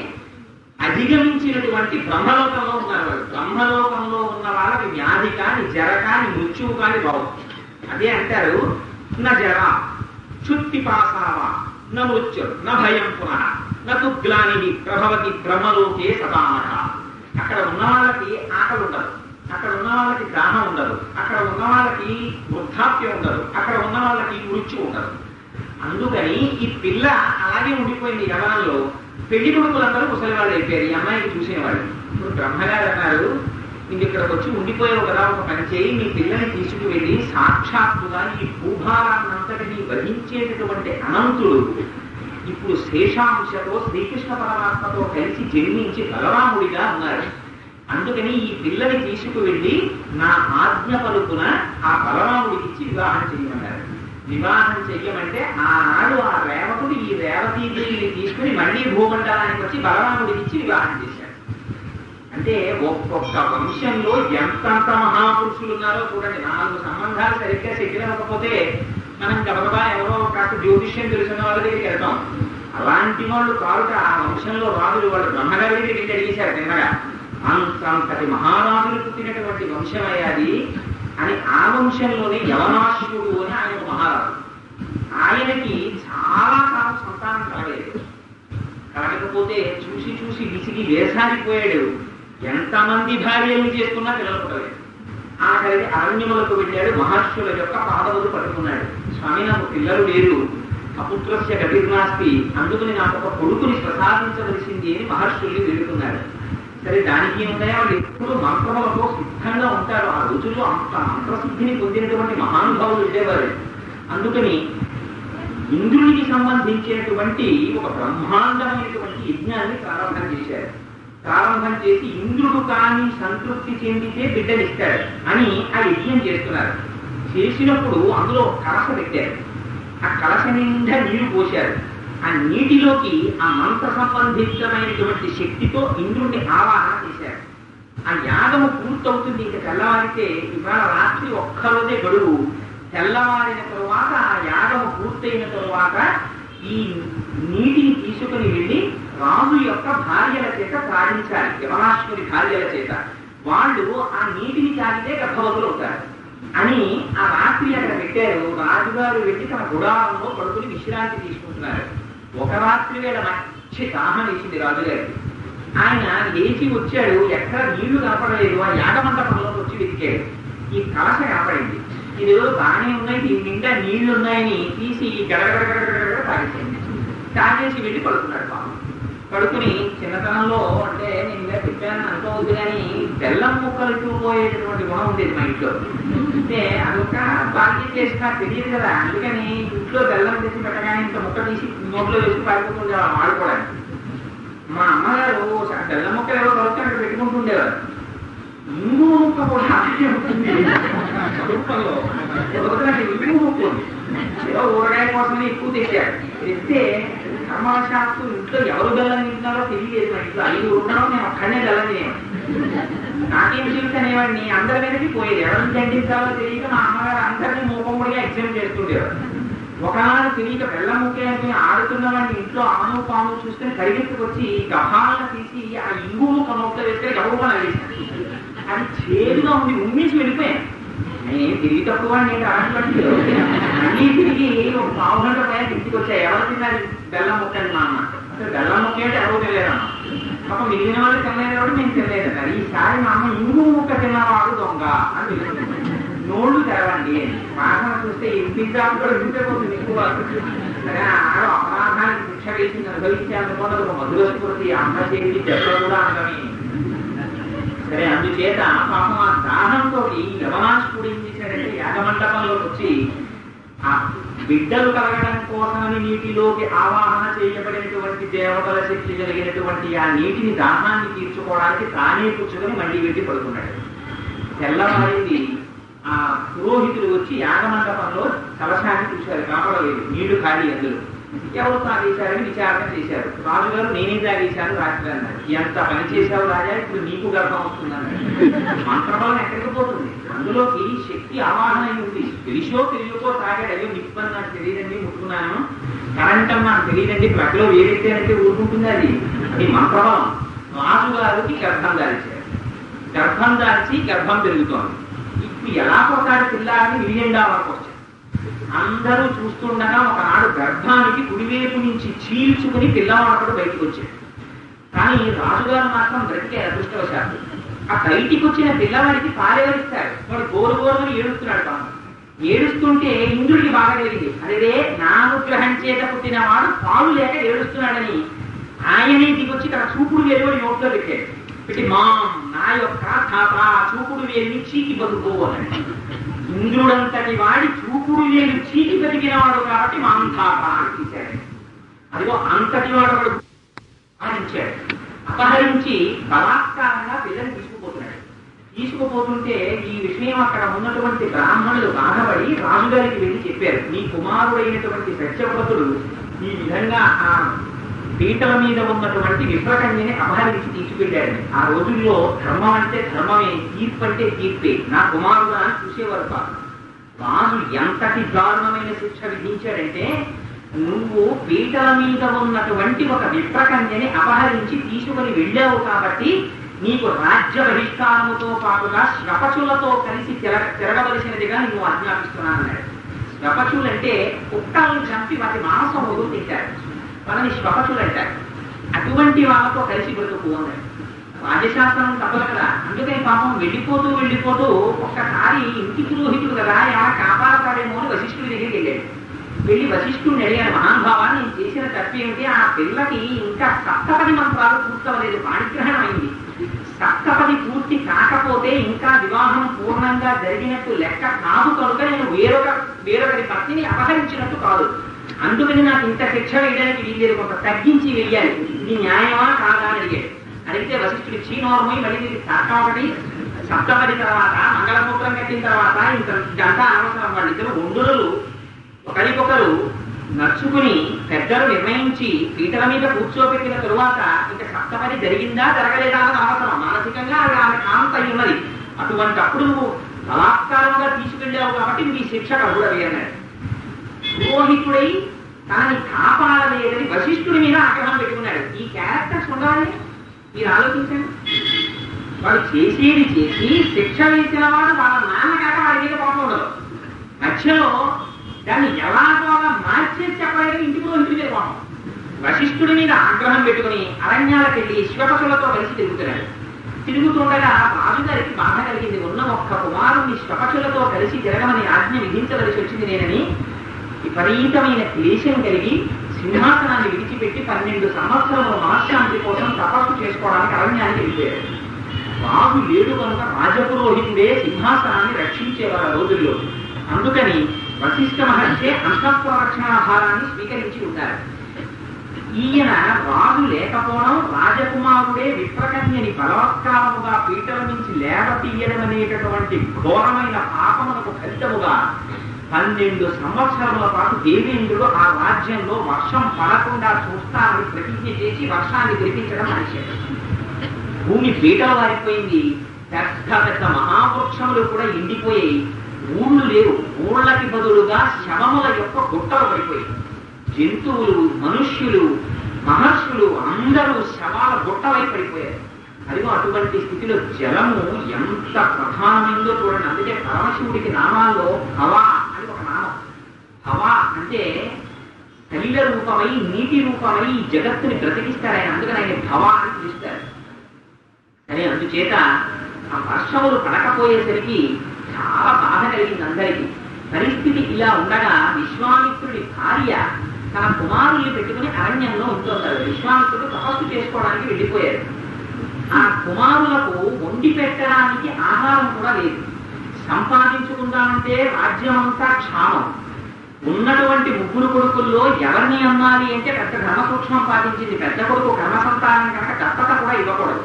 అధిగమించినటువంటి బ్రహ్మలోకంలో ఉన్నారు వాళ్ళు. బ్రహ్మలోకంలో ఉన్న వాళ్ళకి వ్యాధి కాని, జర కాని, మృత్యువు కాని బావు. అదే అంటారు, నా జర క్షుత్పిపాసావా న మృత్యు న భయం పునః నతు గ్లాని ప్రభవతి బ్రహ్మలోకే సదామఠ. అక్కడ ఉన్న వాళ్ళకి ఆకలి ఉండదు, అక్కడ ఉన్న వాళ్ళకి దాహం ఉండదు, అక్కడ ఉన్న వాళ్ళకి వృద్ధాప్యం ఉండదు, అక్కడ ఉన్న వాళ్ళకి మృత్యు ఉండదు. అందుకని ఈ పిల్ల అలాగే ఉండిపోయింది యవనంలో. పెళ్లి కొడుకులందరూ ముసలి వాళ్ళు అయిపోయారు, ఈ అమ్మాయికి చూసేవాళ్ళు. ఇప్పుడు బ్రహ్మగారు అన్నారు, నీకు ఇక్కడికి వచ్చి ఉండిపోయావు కదా, ఒక పని చేయి, మీ పిల్లని తీసుకువెళ్ళి సాక్షాత్తుగా ఈ భూభారాన్నంతటినీ వహించేటటువంటి అనంతుడు ఇప్పుడు శేషాంశతో శ్రీకృష్ణ పరమాత్మతో కలిసి జన్మించి బలరాముడిగా ఉన్నారు. అందుకని ఈ పిల్లని తీసుకువెళ్ళి నా ఆజ్ఞ పలుకున ఆ బలరాముడికి ఇచ్చి వివాహం చేయమన్నారు. వివాహం చెయ్యమంటే ఆనాడు ఆ రేవకుడు ఈ రేవతీదేవిని తీసుకుని మళ్ళీ భూమండలానికి వచ్చి బలరాముడికి ఇచ్చి వివాహం చేశాడు. అంటే ఒక్కొక్క వంశంలో ఎంతంత మహాపురుషులు ఉన్నారో చూడండి. 4 సంబంధాలు సరిగ్గా సెటిల్ అవ్వకపోతే మనం గబగబా ఎవరో కాస్త జ్యోతిష్యం తెలిసిన వాళ్ళ దగ్గరికి వెళ్తాం. అలాంటి వాళ్ళు కారుట ఆ వంశంలో రాజులు వాళ్ళు బ్రహ్మగారి దగ్గరికి వెళ్ళి అడిగేశారు తిన్నగా, అంతటి మహారాజులు పుట్టినటువంటి వంశం అయ్యాది అని. ఆ వంశంలోనే యవనాశ్యుడు అని ఆయన మహారాజు. ఆయనకి చాలా కాలం సంతానం కలగలేదు. కలగకపోతే చూసి చూసి విసిగి వేసారిపోయాడు. ఎంతమంది భార్యలను చేసుకున్నా పిల్లలు పుట్టలేదు. ఆఖరికి అరణ్యములకు వెళ్ళాడు, మహర్షుల యొక్క పాదములు పట్టుకున్నాడు. స్వామి, నాకు పిల్లలు లేరు, అపుత్రస్య గతిర్నాస్తి, అందుకని నాకు ఒక కొడుకుని ప్రసాదించవలసింది అని మహర్షుల్ని వేడుకున్నాడు. సరే, దానికి ఏముంటాయో వాళ్ళు ఎప్పుడు మంత్రములతో సిద్ధంగా ఉంటారు. ఆ రోజుల్లో అంత మంత్రసిద్ధిని పొందినటువంటి మహానుభావులు ఉండేవారు. అందుకని ఇంద్రునికి సంబంధించినటువంటి ఒక బ్రహ్మాండమైనటువంటి యజ్ఞాన్ని ప్రారంభం చేశారు. ప్రారంభం చేసి ఇంద్రుడు కానీ సంతృప్తి చెందితే బిడ్డనిస్తాడు అని ఆ యజ్ఞం చేస్తున్నారు. చేసినప్పుడు అందులో కలస పెట్టారు. ఆ కలస నిండా నీరు పోశారు. ఆ నీటిలోకి ఆ మంత్ర సంబంధితమైనటువంటి శక్తితో ఇంద్రుడిని ఆవాహన చేశారు. ఆ యాగము పూర్తవుతుంది. ఇంకా తెల్లవారితే ఇవాళ రాత్రి ఒక్కరోజే గడువు. తెల్లవారిన తరువాత ఆ యాగము పూర్తయిన తరువాత ఈ నీటిని తీసుకుని వెళ్ళి రాజు యొక్క భార్యల చేత త్రాగించాలి. యవనాశ్వరి భార్యల చేత. వాళ్ళు ఆ నీటిని తాగితే గర్భవతులు అవుతారు అని ఆ రాత్రి అక్కడ పెట్టారు. రాజుగారు వెళ్ళి తన గుడారంలో పడుకుని విశ్రాంతి తీసుకుంటున్నారు. ఒక రాత్రి వేళ మంచి దాహం వేసింది రాజుగారికి. ఆయన లేచి వచ్చాడు, ఎక్కడ నీళ్లు కనపడలేదు. ఆ యాగమండపంలోకి వచ్చి వెతికాడు. ఈ కలశ కనపడింది. ఇది బాగానే ఉన్నాయి, దీని నిండా నీళ్లు ఉన్నాయని తీసి గడగడగడగడ తాగేసింది. తాగేసి వెళ్ళి పడుకున్నాడు. పాపం పడుకుని చిన్నతనంలో అంటే నేను ఇలా చెప్పానని అనుకోవద్దు, కానీ బెల్లం ముక్కలు పోయేటటువంటి గుణం ఉండేది మా ఇంట్లో. అంటే అదొక బాధ్యత చేసినా తెలియదు కదా. అందుకని ఇంట్లో బెల్లం తెచ్చి పెట్టగానే ఇంత ముక్క తీసి నోట్లో వేసి పారిపోతుండే వాడుకోవడానికి. మా అమ్మగారు బెల్లం ముక్కలు ఎవరో కలిసి అక్కడ పెట్టుకుంటుండేవారు. ఇంగు ముక్క కూడా అలాగే ఉంటుంది. రూపంలో ఇంగు ముక్క ఉంది. ఏదో ఊరగాయ కోసమని ఎక్కువ తెచ్చారు. తెస్తే ధర్మవశాత్తు ఇంట్లో ఎవరు బెల్లం తింటున్నారో తెలియలేదు. మా ఇంట్లో 5 ఉండడం, నేను ఒక్కడనే బెల్లం తినేవాడిని. నాకేం తెలుసు అనేవాడిని. అందరి మీదకి పోయేది. ఎవరిని దండించాలో తెలియక మా అమ్మగారు అందరినీ మూపముడిగా ఎగ్జామ్ చేస్తుండేవారు. ఒకనాడు తెలియక బెల్లం ముక్కే అనుకుని ఆడుతున్న వాడిని ఇంట్లో ఆను పాము చూస్తే పరిగెత్తుకొచ్చి గభాలను తీసి ఆ ఇంగు ముక్క నోట్లో వేస్తే గబుగా నవ్వేసింది. అది చేదుగా ఉండి ఉమ్మేసి వెళ్ళిపోయాను. నేను తిరిగి తక్కువ నేను అలాంటి మళ్ళీ తిరిగి ఒక పావు గంట పైన ఇంటికి వచ్చా. ఎవరు తిన్నారు బెల్లం ముక్క అని మా అమ్మ. అసలు బెల్లం ముక్క అంటే ఎవరు తెలియదమ్మా. ఒక మిగిలిన వాళ్ళు తినలేదవాడు, నేను తినలేదన్నారు. ఈసారి మా అమ్మ ఇంగు ముక్క తిన్నవాడు దొంగ అని నోళ్లు తెరవండి. వాసన చూస్తే ఇంటికి కూడా వింటపోతుంది ఎక్కువ. సరే, ఆడ అపరాధానికి శిక్ష వేసి అనుభవించాలనుకోండి ఒక మధుర స్ఫూర్తి అమ్మ చేసి చెప్పడం కూడా అందమే. సరే, అందుచేత పాపం ఆ దాహంతో యవనాశ్వరుడు ఏం చేశాడంటే యాగమండపంలోకి వచ్చి ఆ బిడ్డలు కలగడం కోసమని నీటిలోకి ఆవాహన చేయబడినటువంటి దేవతల శక్తి కలిగినటువంటి ఆ నీటిని దాహాన్ని తీర్చుకోవడానికి తానే కూర్చుకొని మళ్ళీ వెళ్ళి పడుకున్నాడు. తెల్లవారింది. ఆ పురోహితులు వచ్చి యాగమండపంలో కలశాన్ని చూశారు, కాపాడలేదు. నీళ్లు ఖాళీ. అందులో ఎవరు తాగేశారని విచారణ చేశారు. రాజుగారు నేనే తాగేశాను రాత్రి అన్నారు. ఎంత పని చేశావు రాజా, ఇప్పుడు నీకు గర్భం వస్తుందన్నారు. మంత్రబలం ఎక్కడికి పోతుంది? అందులోకి శక్తి ఆవాహన ఉంది. తెలిసో తెలియకో తాగాడు. అయ్యో నిప్పని నాకు తెలియదండి, ముట్టుకున్నాను, కరెంట్ అని నాకు తెలియదండి, ప్రజలో వేడెట్టానంటే ఊరుకుంటుంది. అది మంత్రబలం. రాజుగారికి గర్భం దాల్చారు. గర్భం దాల్చి గర్భం పెరుగుతోంది. ఇప్పుడు ఎలా కొట్టాడు పిల్లాడిని విలియండా వరకు వచ్చారు. అందరూ చూస్తుండగా ఒకనాడు గర్భానికి కుడివైపు నుంచి చీల్చుకుని పిల్లవాడు బయటకు వచ్చాడు. కానీ రాజుగారు మాత్రం బ్రతికే అదృష్టవశాత్తు. ఆ బయటికి వచ్చిన పిల్లవాడికి పాలెవరిస్తాడు. వాడు గోరు గోరుని ఏడుస్తున్నాడు. పాపం ఏడుస్తుంటే ఇంద్రుడికి బాగా జరిగింది. అదే నా అనుగ్రహం చేత పుట్టినవాడు పాలు లేక ఏడుస్తున్నాడని ఆయనే దిగొచ్చి తన చూపుడు వేలుని నోట్లో పెట్టాడు. పెట్టి మా నా యొక్క తాత చూపుడు వేలిని చీకి బతుకోవాలని. ఇంద్రుడంతటి వాడి చూపుడు వేలు చీకి బతికినవాడు కాబట్టి మా తాత అని తీశాడు. అదిగో అంతటి వాడు ఒకడు అపహరించాడు. అపహరించి బలాత్కారంగా పిల్లల్ని తీసుకుపోతున్నాడు. తీసుకుపోతుంటే ఈ విషయం అక్కడ ఉన్నటువంటి బ్రాహ్మణులు బాధపడి రాజుగారికి వెళ్ళి చెప్పారు, నీ కుమారుడైనటువంటి సత్యవ్రతుడు ఈ విధంగా ఆ పీటల మీద ఉన్నటువంటి విప్రకన్యని అపహరించి తీసుకెళ్ళాడని. ఆ రోజుల్లో ధర్మం అంటే ధర్మమే, తీర్పు అంటే తీర్పే. నా కుమారుడు అని చూసేవారు కాదు. రాజు ఎంతటి దారుణమైన శిక్ష విధించాడంటే, నువ్వు పీటల మీద ఉన్నటువంటి ఒక విప్రకన్యని అపహరించి తీసుకుని వెళ్ళావు కాబట్టి నీకు రాజ్య బహిష్కారముతో పాటుగా శ్వపచులతో కలిసి తిరగవలసినదిగా నువ్వు ఆజ్ఞాపిస్తున్నానన్నాడు. శ్వపచులంటే కుక్కలను చంపి వాటి మాంసం వదులు తింటారు, వాళ్ళని శ్వపచులు అంటారు. అటువంటి వాళ్ళతో కలిసి బ్రతుకు అన్నాడు. రాజశాస్త్రం తప్పదు కదా. అందుకని పాపం వెళ్ళిపోతూ ఒక్కసారి ఇంటి పురోహితుడు కదా, ఎలా కాపాడతాడేమో అని వశిష్ఠుడి దగ్గరికి వెళ్ళాడు. వెళ్ళి వశిష్ఠుడిని అడిగాను, మహానుభావా నేను చేసిన తప్పేమిటి? ఆ పిల్లకి ఇంకా సప్తపది మంత్రాలు పూర్తవలేదు, పాణిగ్రహణం అయింది. సప్తపది పూర్తి కాకపోతే ఇంకా వివాహం పూర్ణంగా జరిగినట్టు లెక్క కాదు కనుక నేను వేరొకరి పత్నిని అపహరించినట్టు కాదు. అందుకని నాకు ఇంత శిక్ష వేయడానికి వీల్లేదు, కొంత తగ్గించి వెయ్యాలి. ఇది న్యాయమా కాదా అని అడిగాడు. అడిగితే వశిష్ఠుడి చీనోర్మై మళ్ళీ ఇది ఒకటి సప్తపది తర్వాత మంగళసూత్రం కట్టిన తర్వాత ఇంత జంతా అనవసరం. వాళ్ళిద్దరు ఒండులు ఒకరికొకరు నడుచుకుని పెద్దలు నిర్ణయించి పీటల మీద కూర్చోబెట్టిన తరువాత ఇంకా సప్తపది జరిగిందా జరగలేదా అని అవసరం. మానసికంగా అది ఆమె కాంత అయి ఉన్నది. అటువంటి అప్పుడు నువ్వు బలాత్కారంగా తీసుకెళ్ళావు కాబట్టి నీ శిక్ష కలుగుడవి అన్నాడు. పురోహితుడై తనని కాపాడలేదని వశిష్ఠుడి మీద ఆగ్రహం పెట్టుకున్నాడు. ఈ క్యారెక్టర్స్ ఉండాలి, మీరు ఆలోచించండి. వాడు చేసేది చేసి శిక్ష వేసిన వాడు వాళ్ళ నాన్న కాక వాడి మీద కోపం ఉండదు. మధ్యలో దాన్ని ఎలాగోలా మార్చేసి చెప్పలేదు ఇంటి పురోహితుడి మీద కోపం. వశిష్ఠుడి మీద ఆగ్రహం పెట్టుకుని అరణ్యాలకు వెళ్ళి శ్వపచులతో కలిసి తిరుగుతున్నాడు. తిరుగుతుండగా రాజుగారికి బాధ కలిగింది. ఉన్న ఒక్క కుమారుణ్ణి శ్వపచులతో కలిసి తిరగమని ఆజ్ఞ విధించవలసి వచ్చింది నేనని విపరీతమైన క్లేశం కలిగి సింహాసనాన్ని విడిచిపెట్టి 12 సంవత్సరముల మనశ్శాంతి కోసం తపస్సు చేసుకోవడానికి అరణ్యానికి వెళ్ళిపోయాడు. రాజు లేడు కనుక రాజపురోహితుడే సింహాసనాన్ని రక్షించేవారు ఆ రోజుల్లో. అందుకని వశిష్ఠ మహర్షి అంతఃపుర రక్షణాభారాన్ని స్వీకరించి ఉన్నారు. ఈయన రాజు లేకపోవడం, రాజకుమారుడే విప్రకన్యని బలవత్కారముగా పీటల నుంచి లేవతీయడం అనేటటువంటి ఘోరమైన పాపములకు ఫలితముగా 12 సంవత్సరముల పాటు దేవేంద్రుడు ఆ రాజ్యంలో వర్షం పడకుండా చూస్తానని ప్రతిజ్ఞ చేసి వర్షాన్ని కురిపించడం మనిషి. భూమి పీటలు వారిపోయింది. పెద్ద పెద్ద మహావృక్షములు కూడా ఎండిపోయాయి. ఊళ్ళు లేవు. ఊళ్ళకి బదులుగా శవముల యొక్క గుట్టలు పడిపోయాయి. జంతువులు, మనుష్యులు, మహర్షులు అందరూ శవాల గుట్టలై పడిపోయారు. అదిగో అటువంటి స్థితిలో జలము ఎంత ప్రధానమైందో చూడండి. అందుకే పరమశివుడికి నామాల్లో హవా అని ఒక నామం. హవా అంటే తైల రూపమై, నీటి రూపమై ఈ జగత్తుని బ్రతికిస్తారు ఆయన. అందుకని ఆయన భవా అని పిలుస్తారు. కానీ అందుచేత ఆ వర్షములు పడకపోయేసరికి చాలా బాధ కలిగింది అందరికీ. పరిస్థితి ఇలా ఉండగా విశ్వామిత్రుడి భార్య తన కుమారుల్ని పెట్టుకుని అరణ్యంలో ఉంటున్నారు. విశ్వామిత్రుడు తపస్సు చేసుకోవడానికి వెళ్ళిపోయారు. ఆ కుమారులకు వండి పెట్టడానికి ఆహారం కూడా లేదు. సంపాదించుకుందామంటే రాజ్యం అంతా క్షామం. ఉన్నటువంటి 3 కొడుకుల్లో ఎవరిని అమ్మాలి అంటే పెద్ద ధర్మసూక్ష్మం పాటించింది. పెద్ద కొడుకు కర్మ సంతానం కనుక దత్తత కూడా ఇవ్వకూడదు.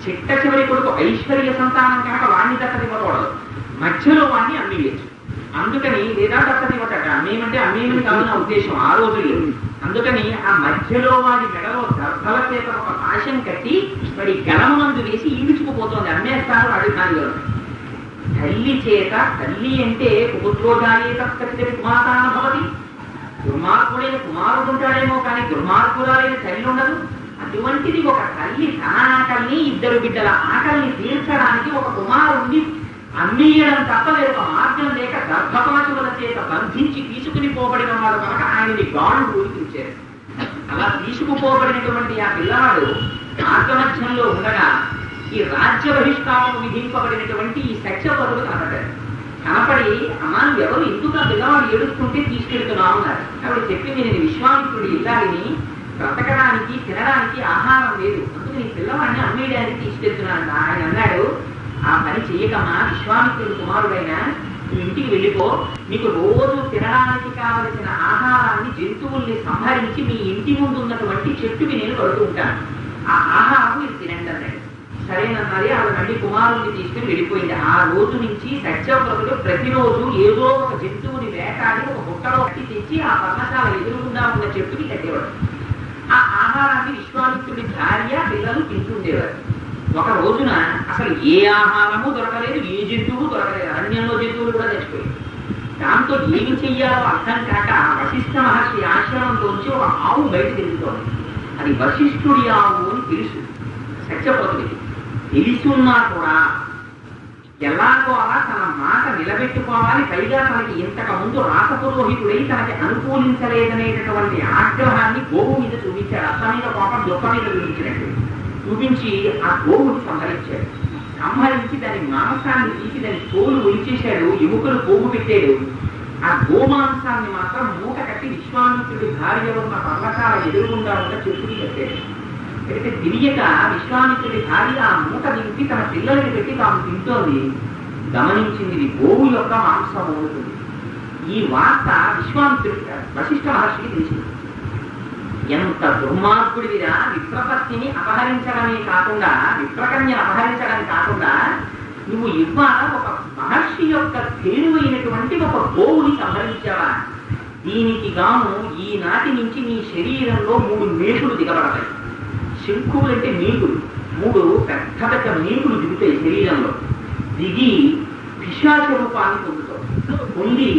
చిట్ట చివరి కొడుకు ఐశ్వర్య సంతానం కనుక వాణ్ణి దత్తత ఇవ్వకూడదు. మధ్యలో వాణ్ణి అమ్మేయచ్చు. అందుకని లేదా దత్తత ఇవ్వటట. అమ్మేమంటే అమ్మేమని కాదు నా ఉద్దేశం ఆ రోజుల్లో. అందుకని ఆ మధ్యలో వాడి మెడలో దర్భల చేత ఒక పాశం కట్టి వాడి గలమునందు వేసి ఈడ్చుకుపోతుంది. అమ్మేస్తారు వాడి కానిలో. తల్లి చేత, తల్లి అంటే కుపుత్రోజాయేత కుమాతాన భవతి, దుర్మార్గుడైన కుమారుడు ఉంటాడేమో కానీ దుర్మార్గురాలైన తల్లి ఉండదు. అటువంటిది ఒక తల్లి తన ఆకలిని, ఇద్దరు బిడ్డల ఆకలిని తీర్చడానికి ఒక కుమారుణ్ణి అమ్మేయడం తప్ప వేరొక మార్గం లేక గర్భపాతుల చేత బంధించి తీసుకుని పోబడిన వాడు కనుక ఆయనని గాడు ఊరికించారు. అలా తీసుకుపోబడినటువంటి ఆ పిల్లవాడు మార్గమధ్యంలో ఉండగా ఈ రాజ్య బహిష్కారం విధింపబడినటువంటి ఈ సత్యవరుడు కనపడ్డాడు. కనపడి అమ్మా ఎవరు ఎందుకు ఆ పిల్లవాడు ఏడుస్తుంటే తీసుకెళ్తున్నావు అన్నారు. ఆవిడ చెప్పింది, నేను విశ్వామిత్రుడి ఇల్లాలిని, బ్రతకడానికి తినడానికి ఆహారం లేదు, అందుకు ఈ పిల్లవాడిని అమ్మేయడానికి తీసుకెళ్తున్నాను. ఆయన అన్నాడు, ఆ పని చెయ్యకమ్మా, విశ్వామిత్రుడి కుమారుడైనా నువ్వు ఇంటికి వెళ్ళిపో, నీకు రోజు తినడానికి కావలసిన ఆహారాన్ని జంతువుల్ని సంహరించి మీ ఇంటి ముందు ఉన్నటువంటి చెట్టుకి నేను కడుతూ ఉంటాను, ఆ ఆహారం మీరు తినండి అన్నాడు. సరేనన్నది. ఆవిడ మళ్ళీ కుమారుడిని తీసుకుని వెళ్ళిపోయింది. ఆ రోజు నుంచి సత్యవ్రతుడు ప్రతిరోజు ఏదో ఒక జంతువుని వేటాడి ఒక బుట్టలో కట్టి తెచ్చి ఆ పర్ణశాల ఎదురుగుండా ఉన్న చెట్టుకి కట్టేవాడు. ఆ ఆహారాన్ని విశ్వామిత్రుడి భార్య పిల్లలు తింటుండేవారు. ఒక రోజున అసలు ఏ ఆహారము దొరకలేదు, ఏ జంతువు దొరకలేదు, అరణ్యంలో జంతువులు కూడా చచ్చిపోయాయి. దాంతో ఏమి చెయ్యాలో అర్థం కాక వశిష్ఠ మహర్షి ఆశ్రమంలోంచి ఒక ఆవు బయట తిరుగుతోంది. అది వశిష్ఠుడి ఆవు అని తెలుసు సత్యవ్రతుడికి. తెలిసున్నా కూడా ఎలాగో అలా తన మాట నిలబెట్టుకోవాలి, పైగా తనకి ఇంతకు ముందు రాసపురోహితుడై తనకి అనుకూలించలేదనేటటువంటి ఆగ్రహాన్ని గోవు మీద చూపించాడు. అత్త మీద కోపం దుఃఖ మీద చూపించినట్టు చూపించి ఆ గోవుని సంహరించాడు. సంహరించి దాని మాంసాన్ని తీసి దాని తోలు ఒలిచేశాడు, ఎముకలు పోగు పెట్టాడు. ఆ గోమాంసాన్ని మాత్రం మూట కట్టి విశ్వామిత్రుడి భార్య ఉన్న పర్వతాల ఎదురుగుండా ఉన్న చెట్టుకి కట్టాడు. అయితే తెలియక విశ్వామిత్రుడి భార్య ఆ మూట దింపి తన పిల్లలకి పెట్టి తాము తింటోంది. గమనించింది, ఇది గోవు యొక్క మాంసం అవుతుంది. ఈ వార్త విశ్వామిత్రుడి వశిష్ఠ మహర్షికి తెలిసింది. ఎంత దుర్మార్గుడివిరా, విప్రపత్నిని అపహరించడమే కాకుండా, విప్రకన్యను అపహరించడం కాకుండా, నువ్వు ఇవాళ ఒక మహర్షి యొక్క తేరువైనటువంటి ఒక గోవుని సంహరించావా? దీనికి గాను ఈనాటి నుంచి నీ శరీరంలో 3 మేకులు దిగబడతాయి. శంకులు అంటే మేకులు, 3 పెద్ద పెద్ద మేకులు దిగుతాయి శరీరంలో. దిగి పిశాచ రూపాన్ని పొంది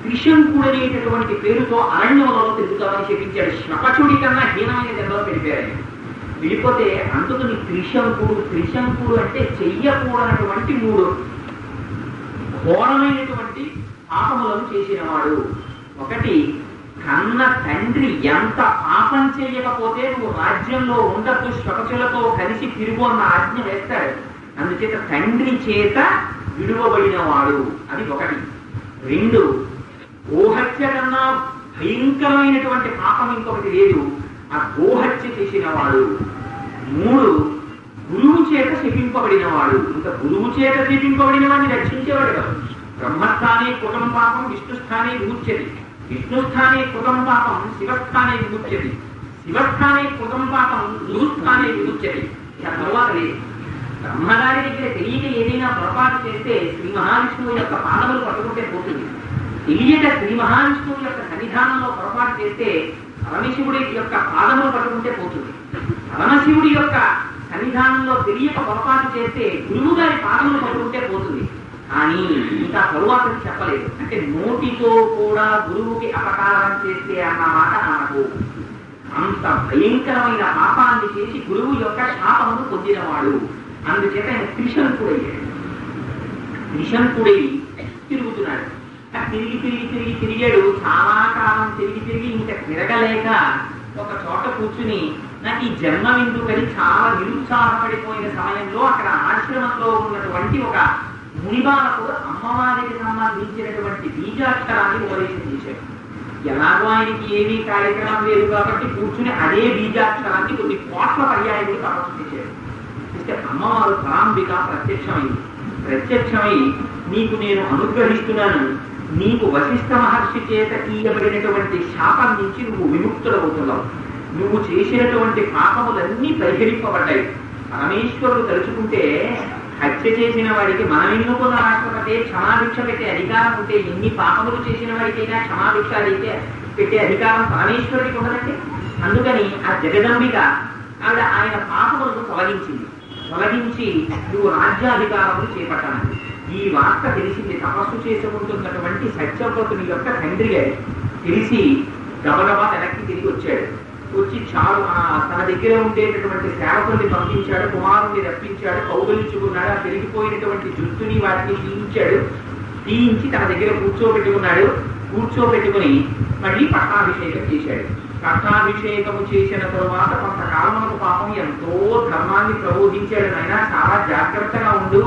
త్రిశంకుడనేటటువంటి పేరుతో అరణ్యంలో తిరుగుతామని చెప్పించాడు. శ్వపచుడి కన్నా హీనమైన జన్మలో పెడిపారని. వెళ్ళిపోతే అందుకని త్రిశంకుడు అంటే చెయ్యకూడనటువంటి 3 ఘోరమైనటువంటి పాపములను చేసినవాడు. ఒకటి, కన్న తండ్రి ఎంత పాపం చేయకపోతే నువ్వు రాజ్యంలో ఉండద్దు, శ్వపచులతో కలిసి తిరుగు అన్న ఆజ్ఞ వేస్తాడు. అందుచేత తండ్రి చేత విడువబడినవాడు, అది ఒకటి. 2, గోహత్య కన్నా భయంకరమైనటువంటి పాపం ఇంకొకటి లేదు, ఆ గోహత్య చేసిన వాడు. 3, గురువు చేత శపింపబడినవాడు. ఇంకా గురువు చేత శపింపబడిన వాడిని రక్షించేవాడు కాదు. బ్రహ్మస్థానే కృతం పాపం విష్ణుస్థానే విముచ్యతి, విష్ణుస్థానే కృతం పాపం శివస్థానే విముచ్యతి, శివస్థానే కృతం పాపం గురుస్థానే విముచ్యతి. తర్వాత లేదు. బ్రహ్మగారి దగ్గర తెలియక ఏదైనా పొరపాటు చేస్తే శ్రీ మహావిష్ణువు యొక్క పాదములు పట్టుకుంటే పోతుంది. తెలియక శ్రీ మహావిష్ణువు యొక్క సన్నిధానంలో పొరపాటు చేస్తే పరమశివుడి యొక్క పాదములు పట్టుకుంటే పోతుంది. పరమశివుడి యొక్క సన్నిధానంలో తెలియక పొరపాటు చేస్తే గురువు గారి పాదములు పట్టుకుంటే పోతుంది. కానీ ఇంకా తరువాత చెప్పలేదు. అంటే నోటితో కూడా గురువుకి అపకారం చేస్తే అన్న మాట అనకు. అంత భయంకరమైన పాపాన్ని చేసి గురువు యొక్క శాపమును పొందినవాడు. అందుచేత ఆయన త్రిశంకుడయ్యాడు. త్రిశంకుడై తిరుగుతున్నాడు. తిరిగాడు. చాలా కాలం తిరిగి ఇంకా తిరగలేక ఒక చోట కూర్చుని నాకు ఈ జన్మ ఎందుకని చాలా నిరుత్సాహపడిపోయిన సమయంలో అక్కడ ఆశ్రమంలో ఉన్నటువంటి ఒక మునిబాలకుడు అమ్మవారికి సంబంధించినటువంటి బీజాక్షరాన్ని ఉపదేశం చేశాడు. ఎలాగో ఆయనకి ఏమీ కార్యక్రమం లేదు కాబట్టి కూర్చుని అదే బీజాక్షరాన్ని కొన్ని కోట్ల పర్యాయములు తపస్సు చేశాడు. అంటే అమ్మవారు పరాంబిక ప్రత్యక్షమై నీకు నేను అనుగ్రహిస్తున్నాను, నీకు వశిష్ఠ మహర్షి చేత తీయబడినటువంటి శాపం నుంచి నువ్వు విముక్తులవుతున్నావు, నువ్వు చేసినటువంటి పాపములన్నీ పరిహరింపబడ్డాయి. పరమేశ్వరుడు తలుచుకుంటే హత్య చేసిన వాడికి మనమెన్నుకున్న రాష్ట్రపతి క్షమాభిక్ష పెట్టే అధికారం ఉంటే, ఎన్ని పాపములు చేసిన వాడికైనా క్షమాభిక్ష అయితే పెట్టే అధికారం పరమేశ్వరుడికి ఉండదంటే. అందుకని ఆ జగదంబిక ఆవిడ ఆయన పాపములను తొలగించింది. తొలగించి నువ్వు రాజ్యాధికారములు చేపట్టాలి. ఈ వార్త తెలిసింది. తపస్సు చేసుకుంటున్నటువంటి సత్యవ్రతుని యొక్క తండ్రి గారు తెలిసి గబగబా వెనక్కి తిరిగి వచ్చాడు. వచ్చి చాలు తన దగ్గర ఉండేటటువంటి సేవకుల్ని పంపించాడు, కుమారుణ్ణి రప్పించాడు, కౌగలించుకున్నాడు. ఆ పెరిగిపోయినటువంటి జుట్టుని వాటిని తీయించాడు. తీయించి తన దగ్గర కూర్చోబెట్టుకున్నాడు. కూర్చోబెట్టుకుని మళ్ళీ పట్టాభిషేకం చేశాడు. పట్టాభిషేకము చేసిన తరువాత కొంతకాలమునకు పాపం ఎంతో ధర్మాన్ని ప్రబోధించాడు. నాయన చాలా జాగ్రత్తగా ఉండు,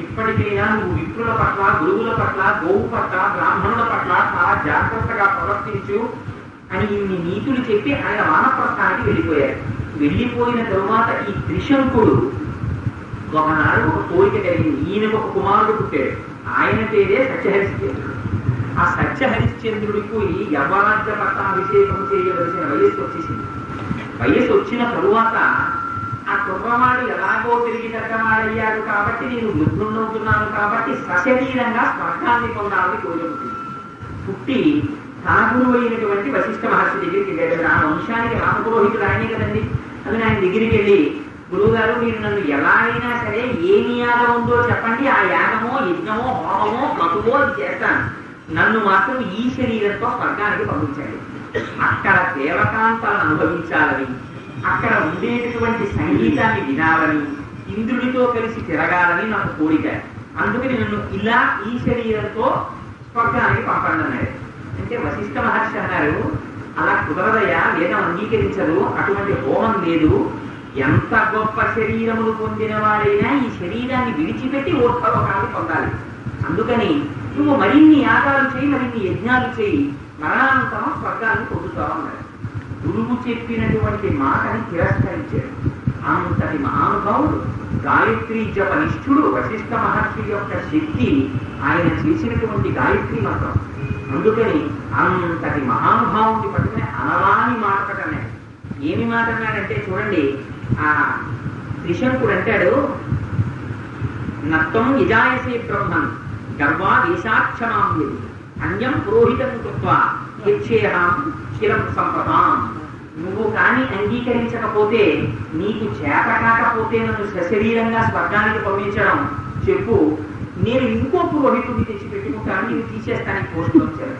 ఇప్పటికైనా నువ్వు విప్రుల పట్ల, గురువుల పట్ల, గోవు పట్ల, బ్రాహ్మణుల పట్ల చాలా జాగ్రత్తగా ప్రవర్తించు అని ఇన్ని నీతులు చెప్పి ఆయన వానప్రస్థానికి వెళ్ళిపోయారు. వెళ్ళిపోయిన తరువాత ఈ త్రిశంకుడు ఒకనాడు ఒక కోరిక కలిగింది. ఈయనకు ఒక కుమారుడు పుట్టాడు. ఆయన పేరే సత్యహరిశ్చంద్రుడు. ఆ సత్యహరిశ్చంద్రుడికి యవరాజ్య పట్టాభిషేకం చేయవలసిన వయస్సు వచ్చేసింది. వయస్సు వచ్చిన తరువాత ఆ కుర్రవాడు ఎలాగో తిరిగి పెద్దవాడయ్యాడు కాబట్టి నేను వృద్ధుండవుతున్నాను కాబట్టి సశరీరంగా స్వర్గాన్ని పొందాలని కోరుకుంటుంది. పుట్టి తన గురువు అయినటువంటి వశిష్ఠ మహర్షి దగ్గరికి వెళ్ళాడు. ఆ వంశానికి రామపురోహితుడు ఆయనే కదండి. అది ఆయన దగ్గరికి వెళ్ళి, గురువు గారు మీరు నన్ను ఎలా అయినా సరే ఏమి యాగం ఉందో చెప్పండి, ఆ యాగమో యజ్ఞమో హోమమో క్రతువో అది చేస్తాను, నన్ను మాత్రం ఈ శరీరంతో స్వర్గానికి పంపించండి. అక్కడ దేవకాంతాలను అనుభవించాలని, అక్కడ ఉండేటటువంటి సంగీతాన్ని వినాలని, ఇంద్రుడితో కలిసి తిరగాలని నాకు కోరిక. అందుకని నన్ను ఇలా ఈ శరీరంతో స్వర్గానికి పంపండి అన్నాడు. అంటే వశిష్ఠ మహర్షి అన్నారు, అలా కుదరదయ్యా, వేదం అంగీకరించదు, అటువంటి హోమం లేదు. ఎంత గొప్ప శరీరములు పొందిన వాడైనా ఈ శరీరాన్ని విడిచిపెట్టి ఊర్ధ్వలోకాన్ని పొందాలి. అందుకని నువ్వు మరిన్ని యాగాలు చేయి, మరిన్ని యజ్ఞాలు చేయి, మరణానంతరం స్వర్గాన్ని పొందుతావు అన్నాడు. గురువు చెప్పినటువంటి మాటని తిరస్కరించాడు. అంతటి మహానుభావుడు, గాయత్రి జపనిష్ఠుడు, వశిష్ఠ మహర్షి యొక్క శక్తి ఆయన చేసినటువంటి గాయత్రి మంత్రం. అందుకని అంతటి మహానుభావుని పట్టుకుని అనవాని మాట పట్టనే. ఏమి మాట అన్నాడంటే చూడండి, ఆ త్రిశంకుడు అంటాడు, నత్వం యజాయసే బ్రహ్మన్ గర్వా దేశాక్షమాం అన్యం పురోహితం కృత్వా యచ్చేహాం శిరం సంపదాం. నువ్వు కానీ అంగీకరించకపోతే, నీకు చేత కాకపోతే నన్ను సశరీరంగా స్వర్గానికి పంపించడం చెప్పు, నేను ఇంకో పురోహితుడిని తెచ్చి పెట్టుకుంటాను, నేను తీసేస్తానికి పోస్ట్ వచ్చాను.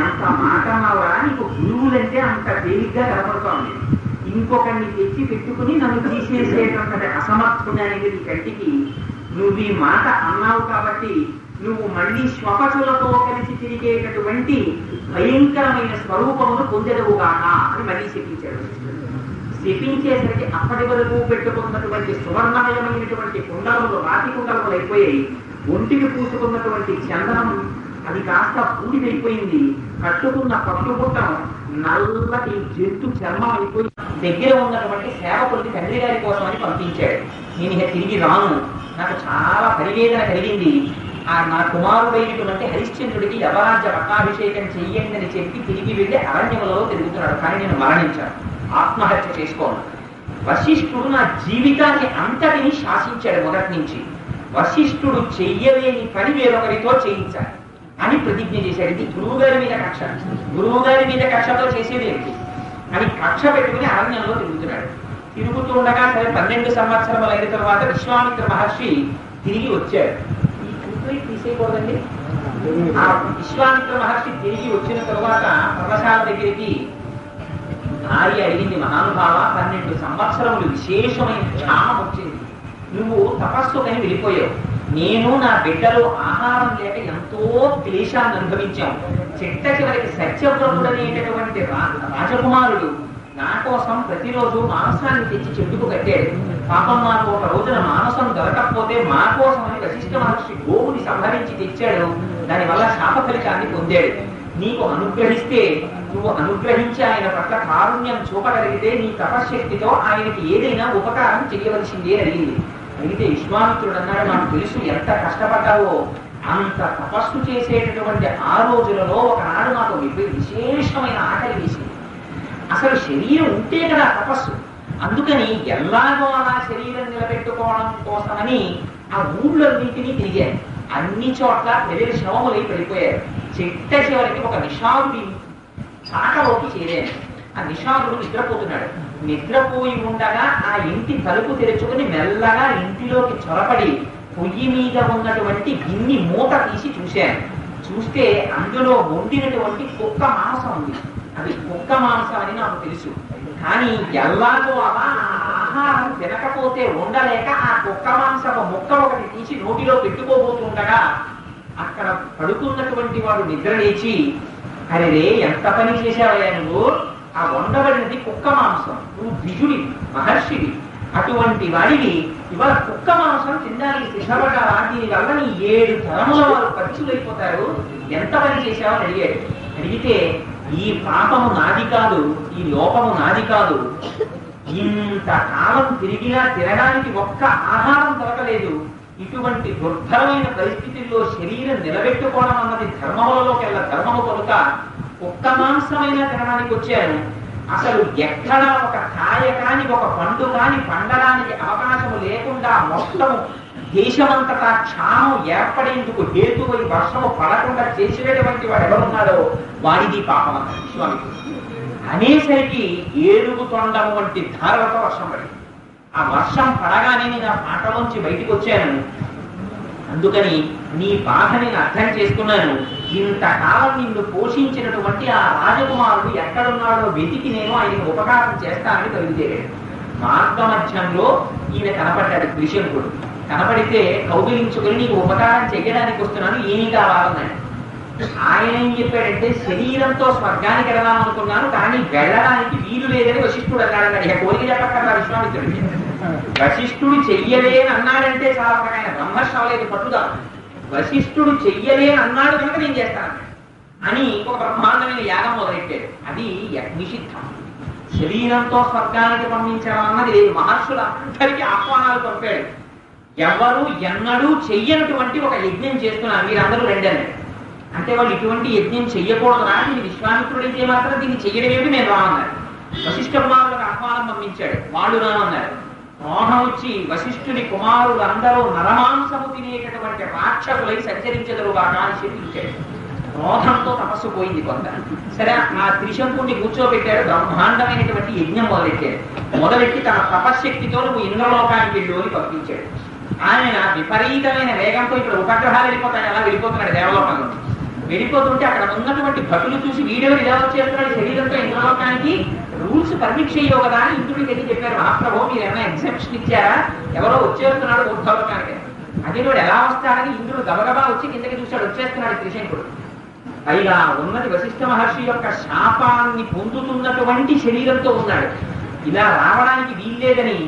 ఎంత మాట అన్నావా, నీకు గురువులంటే అంత తేలిగ్గా కనపడుతోంది. ఇంకొకరిని తెచ్చి పెట్టుకుని నన్ను తీసేసేటంతటి అసమర్థుడనేది నీ కంటికి, నువ్వు ఈ మాట అన్నావు కాబట్టి నువ్వు మళ్ళీ స్వపచులతో కలిసి తిరిగేటటువంటి భయంకరమైన స్వరూపమును పొందెదవుగాక అని మళ్ళీ శపించాడు. శపించేసరికి అప్పటి వరకు పెట్టుకున్నటువంటి సువర్ణమయమైనటువంటి కుండలములు రాతి కుండలములు అయిపోయాయి. ఒంటికి పూసుకున్నటువంటి చందనం అది కాస్త పూడిదైపోయింది. కట్టుకున్న పట్టుబుట్టం నల్లటి జంతు చర్మం అయిపోయి దగ్గర ఉన్నటువంటి సేవకుడికి తండ్రి గారి కోసం అని పంపించాడు. నేను ఇక తిరిగి రాను, నాకు చాలా పరివేదన కలిగింది. నా కుమారుడైనటువంటి హరిశ్చంద్రుడికి యవరాజ్య పట్టాభిషేకం చెయ్యండి అని చెప్పి తిరిగి వెళ్ళి అరణ్యములలో తిరుగుతున్నాడు. కానీ నేను మరణించాను, ఆత్మహత్య చేసుకోను. వశిష్ఠుడు నా జీవితాన్ని అంతటిని శాసించాడు. మొదటి నుంచి వశిష్ఠుడు చెయ్యలేని పని వేరొకరితో చేయించాలి అని ప్రతిజ్ఞ చేశాడు. ఇది గురువు గారి మీద కక్ష, గురువు గారి మీద కక్షతో చేసేది ఏంటి అని కక్ష పెట్టుకుని అరణ్యంలో తిరుగుతున్నాడు. తిరుగుతూ ఉండగా సరే 12 సంవత్సరములు అయిన తర్వాత విశ్వామిత్ర మహర్షి తిరిగి వచ్చాడు. ఈ కూతురి తీసేయకూడదండి. ఆ విశ్వామిత్ర మహర్షి తిరిగి వచ్చిన తరువాత పర్వశాల దగ్గరికి భార్య అడిగింది, మహానుభావ 12 సంవత్సరములు విశేషమైన క్షామం వచ్చింది, నువ్వు తపస్సుకని వెళ్ళిపోయావు, నేను నా బిడ్డలు ఆహారం లేక ఎంతో క్లేశాన్ని అనుభవించాం. చిట్ట చివరికి సత్యవ్రతుడు అనేటటువంటి రాజకుమారుడు నా కోసం ప్రతిరోజు మాంసాన్ని తెచ్చి చెట్టుకు కట్టాడు. పాపం మాకు ఒక రోజున మాంసం దొరకకపోతే మా కోసం అని వశిష్ఠ మహర్షి గోవుని సంహరించి తెచ్చాడు. దానివల్ల శాప ఫలితాన్ని పొందాడు. నీకు అనుగ్రహిస్తే, నువ్వు అనుగ్రహించి ఆయన పట్ల కారుణ్యం చూపగలిగితే నీ తపశ్శక్తితో ఆయనకి ఏదైనా ఉపకారం చేయవలసిందే అడిగింది. అయితే విశ్వామిత్రుడు అన్నాడు, నాకు తెలుసు ఎంత కష్టపడ్డావో, అంత తపస్సు చేసేటటువంటి ఆ రోజులలో ఒకనాడు నాకు విశేషమైన ఆకలి వేసింది. అసలు శరీరం ఉంటే కదా తపస్సు, అందుకని ఎలాగో అలా శరీరం నిలబెట్టుకోవడం కోసమని ఆ ఊళ్ళన్నింటినీ తిరిగాను. అన్ని చోట్ల ప్రజలు శవములై పడిపోయారు. చిట్ట చివరికి ఒక నిషాదుడి చాకలోకి చేరాను. ఆ నిషాదుడు నిద్రపోతున్నాడు. నిద్రపోయి ఉండగా ఆ ఇంటి తలుపు తెరుచుకుని మెల్లగా ఇంటిలోకి చొరపడి పొయ్యి మీద ఉన్నటువంటి గిన్నె మూత తీసి చూశాను. చూస్తే అందులో వండినటువంటి కుక్క మాంసం ఉంది. అది కుక్క మాంసం అని నాకు తెలుసు. కానీ ఎల్లాగో అలా ఆహారం తినకపోతే ఉండలేక ఆ కుక్క మాంసపు ముక్క ఒకటి తీసి నోటిలో పెట్టుకోబోతుండగా అక్కడ పడుకున్నటువంటి వాడు నిద్ర లేచి, అరే రే ఎంత పని చేశావయ్యా నువ్వు, ఆ వండబడినది కుక్క మాంసం, నువ్వు ద్విజుడి మహర్షివి, అటువంటి వాడిని ఇవాళ కుక్క మాంసం తినడానికి సిద్ధపడ్డావా, దీనివల్ల నీ 7 తరముల వారు పరిచులైపోతారు, ఎంత పని చేశావని అడిగాడు. అడిగితే ఈ పాపము నాది కాదు, ఈ లోపము నాది కాదు, ఇంతకాలం తిరిగినా తినడానికి ఒక్క ఆహారం దొరకలేదు, ఇటువంటి దుర్భరమైన పరిస్థితుల్లో శరీరం నిలబెట్టుకోవడం అన్నది ధర్మములలోకెల్లా ధర్మము కనుక కుక్క మాంసమైనా తినడానికి వచ్చాను. అసలు ఎక్కడా ఒక కాయ కాని ఒక పండు కాని పండడానికి అవకాశము లేకుండా మొత్తము దేశమంతటా క్షామం ఏర్పడేందుకు హేతువై వర్షము పడకుండా చేసేటువంటి వాడు ఎవరున్నాడో వాడిది పాపం అన్న విశ్వామిత్రుడు అనేసరికి 7 తొండము వంటి ధారలతో వర్షం పడింది. ఆ వర్షం పడగానే నేను ఆ పాటలోంచి బయటికి వచ్చాను. అందుకని నీ బాధ నేను అర్థం చేసుకున్నాను. ఇంతకాలం నిన్ను పోషించినటువంటి ఆ రాజకుమారుడు ఎక్కడున్నాడో వెతికి నేను ఆయనకు ఉపకారం చేస్తానని కలుగుతేరాడు. మార్గ మధ్యంలో ఈయన కనపడ్డాడు త్రిశంకుడు. కనపడితే కౌగిలించుకుని నీకు ఉపకారం చెయ్యడానికి వస్తున్నాను, ఏమీ కావాలన్నాడు. ఆయన ఏం చెప్పాడంటే, శరీరంతో స్వర్గానికి వెళదాం అనుకున్నాను కానీ వెళ్ళడానికి వీలు లేదని వశిష్ఠుడు అన్నాడు. ఇక కోరిక చెప్పక్కర్లా విశ్వామిత్రుడికి. వశిష్ఠుడు చెయ్యలేని అన్నాడంటే చాలా ఆయన బ్రహ్మర్షం లేదు పట్టుదా. వశిష్ఠుడు చెయ్యలేని అన్నాడు కనుక నేను చేస్తాను అని ఒక బ్రహ్మాండమైన యాగం మొదలెట్టాడు. అది నిషిద్ధం. శరీరంతో స్వర్గానికి పంపించడం అన్నది లేదు. మహర్షులందరికీ ఆహ్వానాలు పంపాడు. ఎవరు ఎన్నడూ చెయ్యనటువంటి ఒక యజ్ఞం చేస్తున్నారు, మీరందరూ రండి అన్నాడు. అంటే వాళ్ళు ఇటువంటి యజ్ఞం చెయ్యకూడదు రా, దీన్ని విశ్వామిత్రుడైతే మాత్రం దీన్ని చెయ్యడం ఏమిటి, నేను రామన్నారు. వశిష్ఠ కుమారులకు ఆహ్వానం పంపించాడు, వాళ్ళు రామన్నారు. మోహం వచ్చి వశిష్ఠుని కుమారులు అందరూ నరమాంసము తినేటటువంటి రాక్షసులై సంచరించదరు బాగా అని చెప్పించాడు. క్రోధంతో తపస్సు పోయింది కొంత. సరే, ఆ త్రిశంకుడిని కూర్చోబెట్టాడు. బ్రహ్మాండమైనటువంటి యజ్ఞం మొదలెట్టాడు. మొదలెట్టి తన తపశ్శక్తితో నువ్వు ఇంద్రలోకానికి వెళ్ళు అని పంపించాడు. ఆయన విపరీతమైన వేగంతో ఇక్కడ ఉపగ్రహాలు వెళ్ళిపోతాయి, అలా వెళ్ళిపోతున్నాడు దేవలోకంలో. వెళ్ళిపోతుంటే అక్కడ ఉన్నటువంటి భటులు చూసి వీడెవరు ఇలా వచ్చేస్తున్నాడు శరీరంతో ఇంద్రలోకానికి, రూల్స్ పర్మిట్ చేయవు కదా అని ఇంద్రుడికి వెళ్ళి చెప్పారు. మహాప్రభు మీరు ఏమైనా ఎగ్జామ్షన్ ఇచ్చారా, ఎవరో వచ్చేస్తున్నాడు ఉద్భవకానికి. అదే వాడు ఎలా వస్తాడని ఇంద్రుడు గబగబా వచ్చి కిందకి చూశాడు, వచ్చేస్తున్నాడు త్రిశంకుడు. పైగా ఉన్నది వశిష్ఠ మహర్షి యొక్క శాపాన్ని పొందుతున్నటువంటి శరీరంతో ఉన్నాడు. ఇలా రావడానికి వీల్లేదని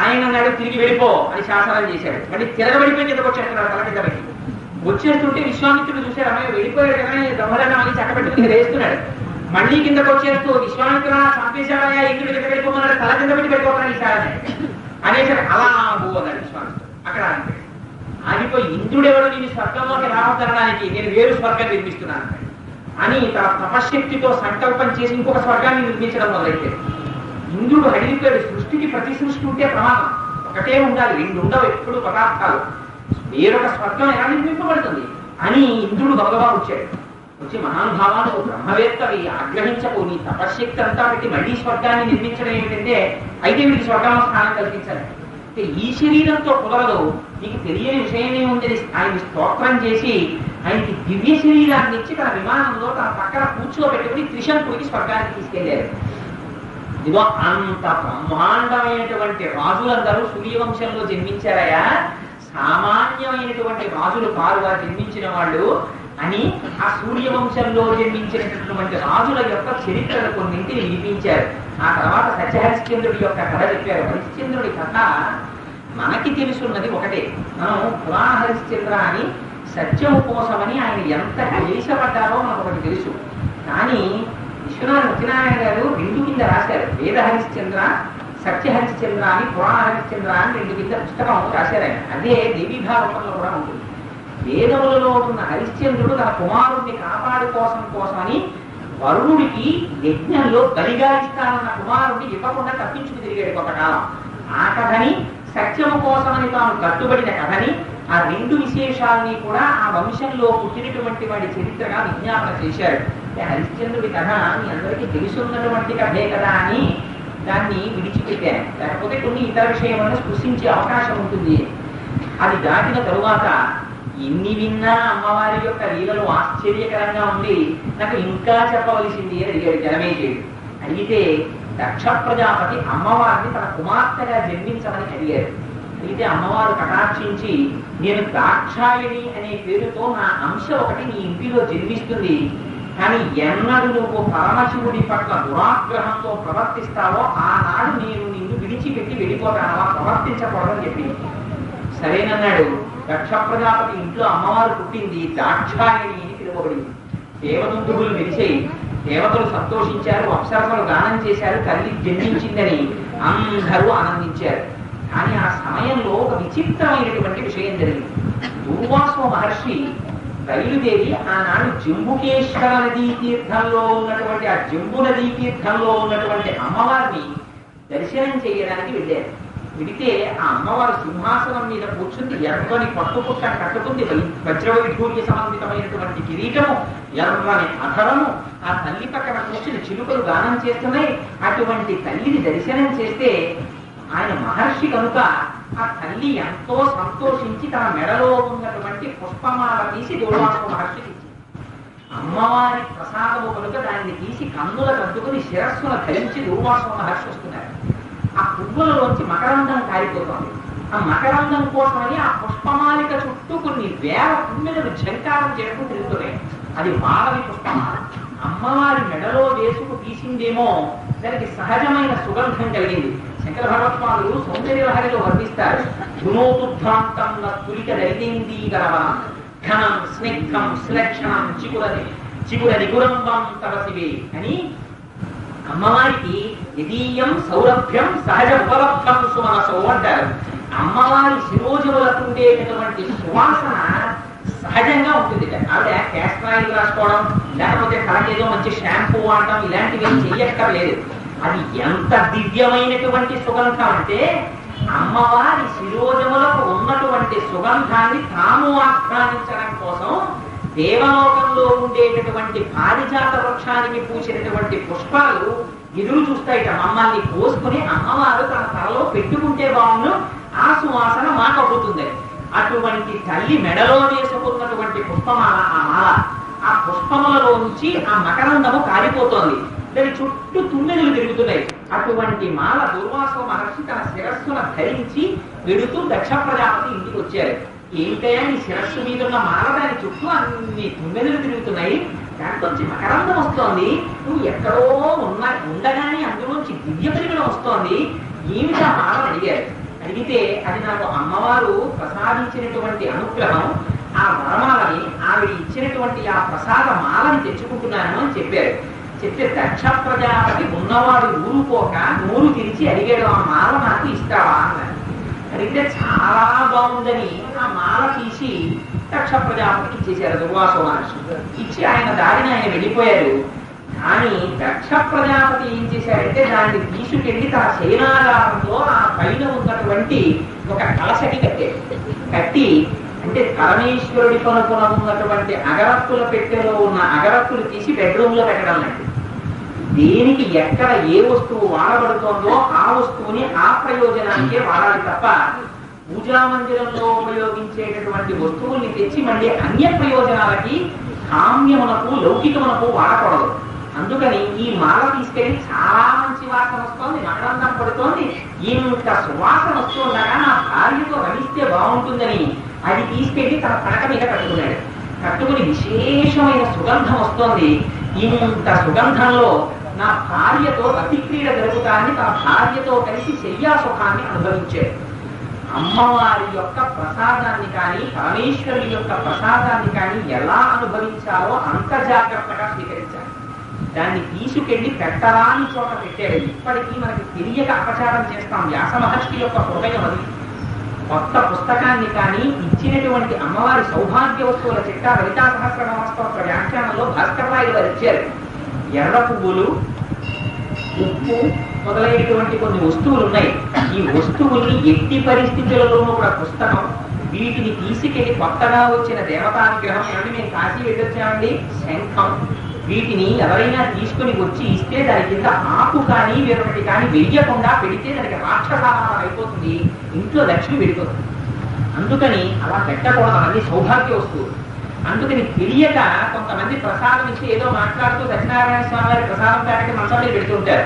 ఆయన అన్నాడు, తిరిగి వెళ్ళిపో అని శాసనాలు చేశాడు. మళ్ళీ తిరగబడిపోయి కిందకు వచ్చేస్తున్నాడు తల కింద పెట్టి. వచ్చేస్తుంటే విశ్వామిత్రుడు చూశాడు, అమ్మాయి వెళ్ళిపోయాడు కదా దొంగలను అని చక్కబెట్టుకుని వేస్తున్నాడు. మళ్ళీ కిందకు వచ్చేస్తూ విశ్వామిత్రుడు చంపేశాడయా, ఇంద్రుడు కింద వెళ్ళిపోమన్నాడు, తల కింద పెట్టి వెళ్ళిపోతున్నాడు ఈసారి అనేసరి అలా అన్నాడు విశ్వామిత్రుడు. అక్కడ ఆగిపోయి ఇంద్రుడెవడు నేను స్వర్గంలోకి రావద్దనడానికి నేను వేరు స్వర్గం నిర్మిస్తున్నాను అని తన తపశ్శక్తితో సంకల్పం చేసి ఇంకొక స్వర్గాన్ని నిర్మించడం మొదలైతే ఇంద్రుడు అడిగిపోయాడు. సృష్టికి ప్రతి సృష్టి ఉంటే ప్రమాదం, ఒకటే ఉండాలి, 2 ఉండవు ఎప్పుడు పదార్థాలు. వేరొక స్వర్గం ఎలా నిర్మింపబడుతుంది అని ఇంద్రుడు గబగబా వచ్చాడు. వచ్చి మహానుభావాలు బ్రహ్మవేత్తవి ఆగ్రహించకు, నీ తపశ్శక్తి అంతా పెట్టి మళ్ళీ స్వర్గాన్ని నిర్మించడం ఏమిటంటే అయితే వీడికి స్వర్గంలో స్థానం కల్పించాలి. అంటే ఈ శరీరంతో కుదరదు, నీకు తెలియని విషయమే ఉందని ఆయన స్తోత్రం చేసి ఆయనకి దివ్య శరీరాన్ని ఇచ్చి తన విమానంలో తన పక్కన కూర్చోబెట్టుకుని త్రిశంకుడికి స్వర్గానికి తీసుకెళ్లారు. ఇదిగో అంత బ్రహ్మాండమైనటువంటి రాజులందరూ సూర్యవంశంలో జన్మించారయా, సామాన్యమైనటువంటి రాజులు కారుగా జన్మించిన వాళ్ళు అని ఆ సూర్యవంశంలో జన్మించినటువంటి రాజుల యొక్క చరిత్రను కొన్నింటిని వినిపించారు. ఆ తర్వాత సత్యహరిశ్చంద్రుడి యొక్క కథ చెప్పారు. హరిశ్చంద్రుడి కథ మనకి తెలుసున్నది ఒకటే. మనం పురాణ హరిశ్చంద్ర అని సత్యము కోసమని ఆయన ఎంత క్లేశపడ్డారో మనకు ఒకటి తెలుసు. కానీ విశ్వనాథ సత్యనారాయణ గారు 2 కింద రాశారు. వేద హరిశ్చంద్ర, సత్య హరిశ్చంద్ర అని, పురాణ హరిశ్చంద్ర అని 2 కింద పుస్తకం రాశారు ఆయన. అదే దేవీభాగవతంలో కూడా ఉంటుంది. వేదములలో ఉన్న హరిశ్చంద్రుడు తన కుమారుడిని కోసమని వరుణుడికి యజ్ఞంలో బలిగా ఇస్తానన్న కుమారుడిని ఇవ్వకుండా తప్పించుకు తిరిగాడు కొంతకాలం. ఆ కథని, సత్యము కోసమని తాను కట్టుబడిన కథని, ఆ 2 విశేషాలని కూడా ఆ వంశంలో పుట్టినటువంటి వాడి చరిత్రగా విజ్ఞాపన చేశారు. హరిశ్చంద్రుడి కథ మీ అందరికీ తెలుసున్నటువంటి కథే కదా అని దాన్ని విడిచిపెట్టాను. లేకపోతే కొన్ని ఇతర విషయాలను స్పృశించే అవకాశం ఉంటుంది. అది దాటిన తరువాత ఎన్ని విన్నా అమ్మవారి యొక్క లీలలు ఆశ్చర్యకరంగా ఉండి నాకు ఇంకా చెప్పవలసింది అని అడిగాడు జనమేజయుడు. అడిగితే దక్ష ప్రజాపతి అమ్మవారిని తన కుమార్తెగా జన్మించమని అడిగారు. అయితే అమ్మవారు కటాక్షించి, నేను దాక్షాయణి అనే పేరుతో నా అంశ ఒకటి నీ ఇంటిలో జన్మిస్తుంది, కానీ ఎన్నడు నువ్వు పరమశివుడి పట్ల దురాగ్రహంతో ప్రవర్తిస్తావో ఆనాడు నేను నిన్ను విడిచిపెట్టి వెళ్ళిపోతానవా, ప్రవర్తించకూడదని చెప్పింది. సరేనన్నాడు. దక్ష ప్రజాపతి ఇంట్లో అమ్మవారు పుట్టింది, దాక్షాయణి అని పిలువబడింది. దేవదుందుగులు మెరిసేయి, దేవతలు సంతోషించారు, అప్సరసలు గానం చేశారు, తల్లి జన్మించిందని అందరూ ఆనందించారు. కానీ ఆ సమయంలో ఒక విచిత్రమైనటువంటి విషయం జరిగింది. దుర్వాసో మహర్షి బయలుదేరి ఆనాడు జంబుకేశ్వర నదీ తీర్థంలో ఉన్నటువంటి ఆ జంబు నదీ తీర్థంలో ఉన్నటువంటి అమ్మవారిని దర్శనం చేయడానికి వెళ్ళారు. విడితే ఆ అమ్మవారు సింహాసనం మీద కూర్చుంది, ఎర్రని పట్టుపుట్ట కట్టుకుంది, వజ్రవైఢూర్య సంబంధితమైనటువంటి కిరీటము, ఎర్రని అధరము, ఆ తల్లి పక్కన కూర్చుని చిలుకలు గానం చేస్తున్నాయి. అటువంటి తల్లిని దర్శనం చేస్తే ఆయన మహర్షి కనుక ఆ తల్లి ఎంతో సంతోషించి తన మెడలో ఉన్నటువంటి పుష్పమాల తీసి దుర్వాస మహర్షికి ఇచ్చింది. అమ్మవారి ప్రసాదము కనుక దాన్ని తీసి కన్నులకు అద్దుకుని శిరస్సును ధరించి దుర్వాస మహర్షి వస్తున్నారు. ఆ పువ్వులలోంచి మకరందం కారిపోతుంది. ఆ మకరందం కోసమని ఆ పుష్పమాలిక చుట్టూ కొన్ని వేల తుమ్మెదలు ఝంకారం చేయడం తిరుగుతున్నాయి. అది మాలవి పుష్పమాల. అమ్మవారి మెడలో వేసుకు తీసిందేమో దానికి సహజమైన సుగంధం కలిగింది. శంకర భగవత్పాదులు సౌందర్యలహరిలో వర్ణిస్తారు. గుణోతుభ్రాంతం తులిక దైదేందీ గరవనం ఘనం స్నిగ్ధం శ్లక్షణం చిగుర నిగురంబం తపసివే అని అమ్మవారికి యదీయం సౌరభ్యం సహజ ఉపలబ్ధం సుమనసో అంటారు. అమ్మవారి శిరోజములకు ఉండేటటువంటి సువాసన సహజంగా ఉంటుంది. ఆవిడ క్యాస్ట్రాయిల్ రాసుకోవడం లేకపోతే తనకేదో మంచి షాంపూ వాడటం ఇలాంటివి చెయ్యక్కర్లేదు. అది ఎంత దివ్యమైనటువంటి సుగంధం అంటే అమ్మవారి శిరోజములకు ఉన్నటువంటి సుగంధాన్ని తాము ఆహ్వానించడం కోసం దేవలోకంలో ఉండేటటువంటి పారిజాత వృక్షానికి పూసినటువంటి పుష్పాలు ఎదురు చూస్తాయిట. మమ్మల్ని కోసుకుని అమ్మవారు తన తలలో పెట్టుకుంటే బాగుండు, ఆ సువాసన మాకవుతుంది. అటువంటి తల్లి మెడలో వేసుకున్నటువంటి పుష్పమాల ఆ మాల, ఆ పుష్పములలో నుంచి ఆ మకరందము కారిపోతోంది. దాని చుట్టూ తుమ్మెదలు తిరుగుతున్నాయి. అటువంటి మాల దుర్వాస మహర్షి తన శిరస్సును ధరించి వెడుతూ దక్ష ప్రజాపతి ఇంటికి వచ్చారు. ఏంటయ్యా నీ శిరస్సు మీద ఉన్న మాల, దాని చుట్టూ అన్ని తుమ్మెదలు తిరుగుతున్నాయి, దాంట్లోంచి మకరందం వస్తోంది, నువ్వు ఎక్కడో ఉండగానే అందులోంచి దివ్య పరిమళం వస్తోంది, ఏమిటా మాల అడిగారు. అడిగితే అది నాకు అమ్మవారు ప్రసాదించినటువంటి అనుగ్రహం, ఆ వరమాలని ఆవిడ ఇచ్చినటువంటి ఆ ప్రసాద మాలని తెచ్చుకుంటున్నాను అని చెప్పారు. చెప్తే దక్ష ప్రజాపతి ఉన్నవాడు ఊరుకోక నోరు తెరిచి అడిగాడు, ఆ మాల నాకు ఇస్తావా అన్నారు. అడిగితే చాలా బాగుందని ఆ మాల తీసి దక్ష ప్రజాపతికి ఇచ్చేశారు దుర్వాస మహర్షి. ఇచ్చి ఆయన దారిని ఆయన వెళ్ళిపోయారు. కానీ దక్ష ప్రజాపతి ఏం చేశారంటే దాన్ని తీసుకెళ్లి తన శయనాగారంలో ఆ పైన ఉన్నటువంటి ఒక కలశకి కట్టి అంటే పరమేశ్వరుడి కొనుక్కున ఉన్నటువంటి అగరత్తుల పెట్టెలో ఉన్న అగరత్తులు తీసి బెడ్రూమ్ లో పెట్టడం లాంటి. దేనికి ఎక్కడ ఏ వస్తువు వాడబడుతోందో ఆ వస్తువుని ఆ ప్రయోజనానికే వాడాలి తప్ప పూజా మందిరంలో ఉపయోగించేటటువంటి వస్తువుల్ని తెచ్చి మళ్ళీ అన్య ప్రయోజనాలకి కామ్యమునకు లౌకికమునకు వాడకూడదు. అందుకని ఈ మాల తీసుకెళ్లి చాలా మంచి వాసన వస్తోంది, మకరందం పడుతోంది, ఇంత సువాసన వస్తుండగా నా భార్యతో రమిస్తే బాగుంటుందని అది తీసుకెళ్లి తన పడక మీద కట్టుకున్నాడు. కట్టుకుని విశేషమైన సుగంధం వస్తోంది, ఇంత సుగంధంలో నా భార్యతో రతిక్రీడ జరుగుతాన్ని తన భార్యతో కలిసి శయ్యాసుఖాన్ని అనుభవించాడు. అమ్మవారి యొక్క ప్రసాదాన్ని కానీ పరమేశ్వరుడి యొక్క ప్రసాదాన్ని కానీ ఎలా అనుభవించాలో అంత జాగ్రత్తగా స్వీకరించాలి. దాన్ని తీసుకెళ్లి పెట్టరాని చోట పెట్టాడు. ఇప్పటికీ మనకి తెలియక అపచారం చేస్తాం. వ్యాస మహర్షి యొక్క హృదయం అది. కొత్త పుస్తకాన్ని కానీ ఇచ్చినటువంటి అమ్మవారి సౌభాగ్య వస్తువుల చిట్టా లలితా సహస్రనామస్తోత్ర వ్యాఖ్యానంలో భాస్కరరాయలు వారు ఇచ్చారు. ఎర్ర పువ్వులు, ఉప్పు మొదలైనటువంటి కొన్ని వస్తువులు ఉన్నాయి. ఈ వస్తువుల్ని ఎట్టి పరిస్థితులలోనూ కూడా పుస్తకం వీటిని తీసుకెళ్లి కొత్తగా వచ్చిన దేవతానుగ్రహం ఏమంటే మేము కాశీ వెళ్ళొచ్చామండి, శంఖం, వీటిని ఎవరైనా తీసుకుని వచ్చి ఇస్తే దాని కింద ఆకు కానీ వేరొకటి కానీ వెయ్యకుండా పెడితే దానికి రాక్షసారాధన అయిపోతుంది, ఇంట్లో లక్ష్మి వెళ్ళిపోతుంది. అందుకని అలా పెట్టకూడదు, అది సౌభాగ్య వస్తువు. అందుకని తెలియక కొంతమంది ప్రసాదం ఇచ్చి ఏదో మాట్లాడుతూ సత్యనారాయణ స్వామి వారి ప్రసాదం ప్యాకెట్ మనసారి పెడుతుంటారు.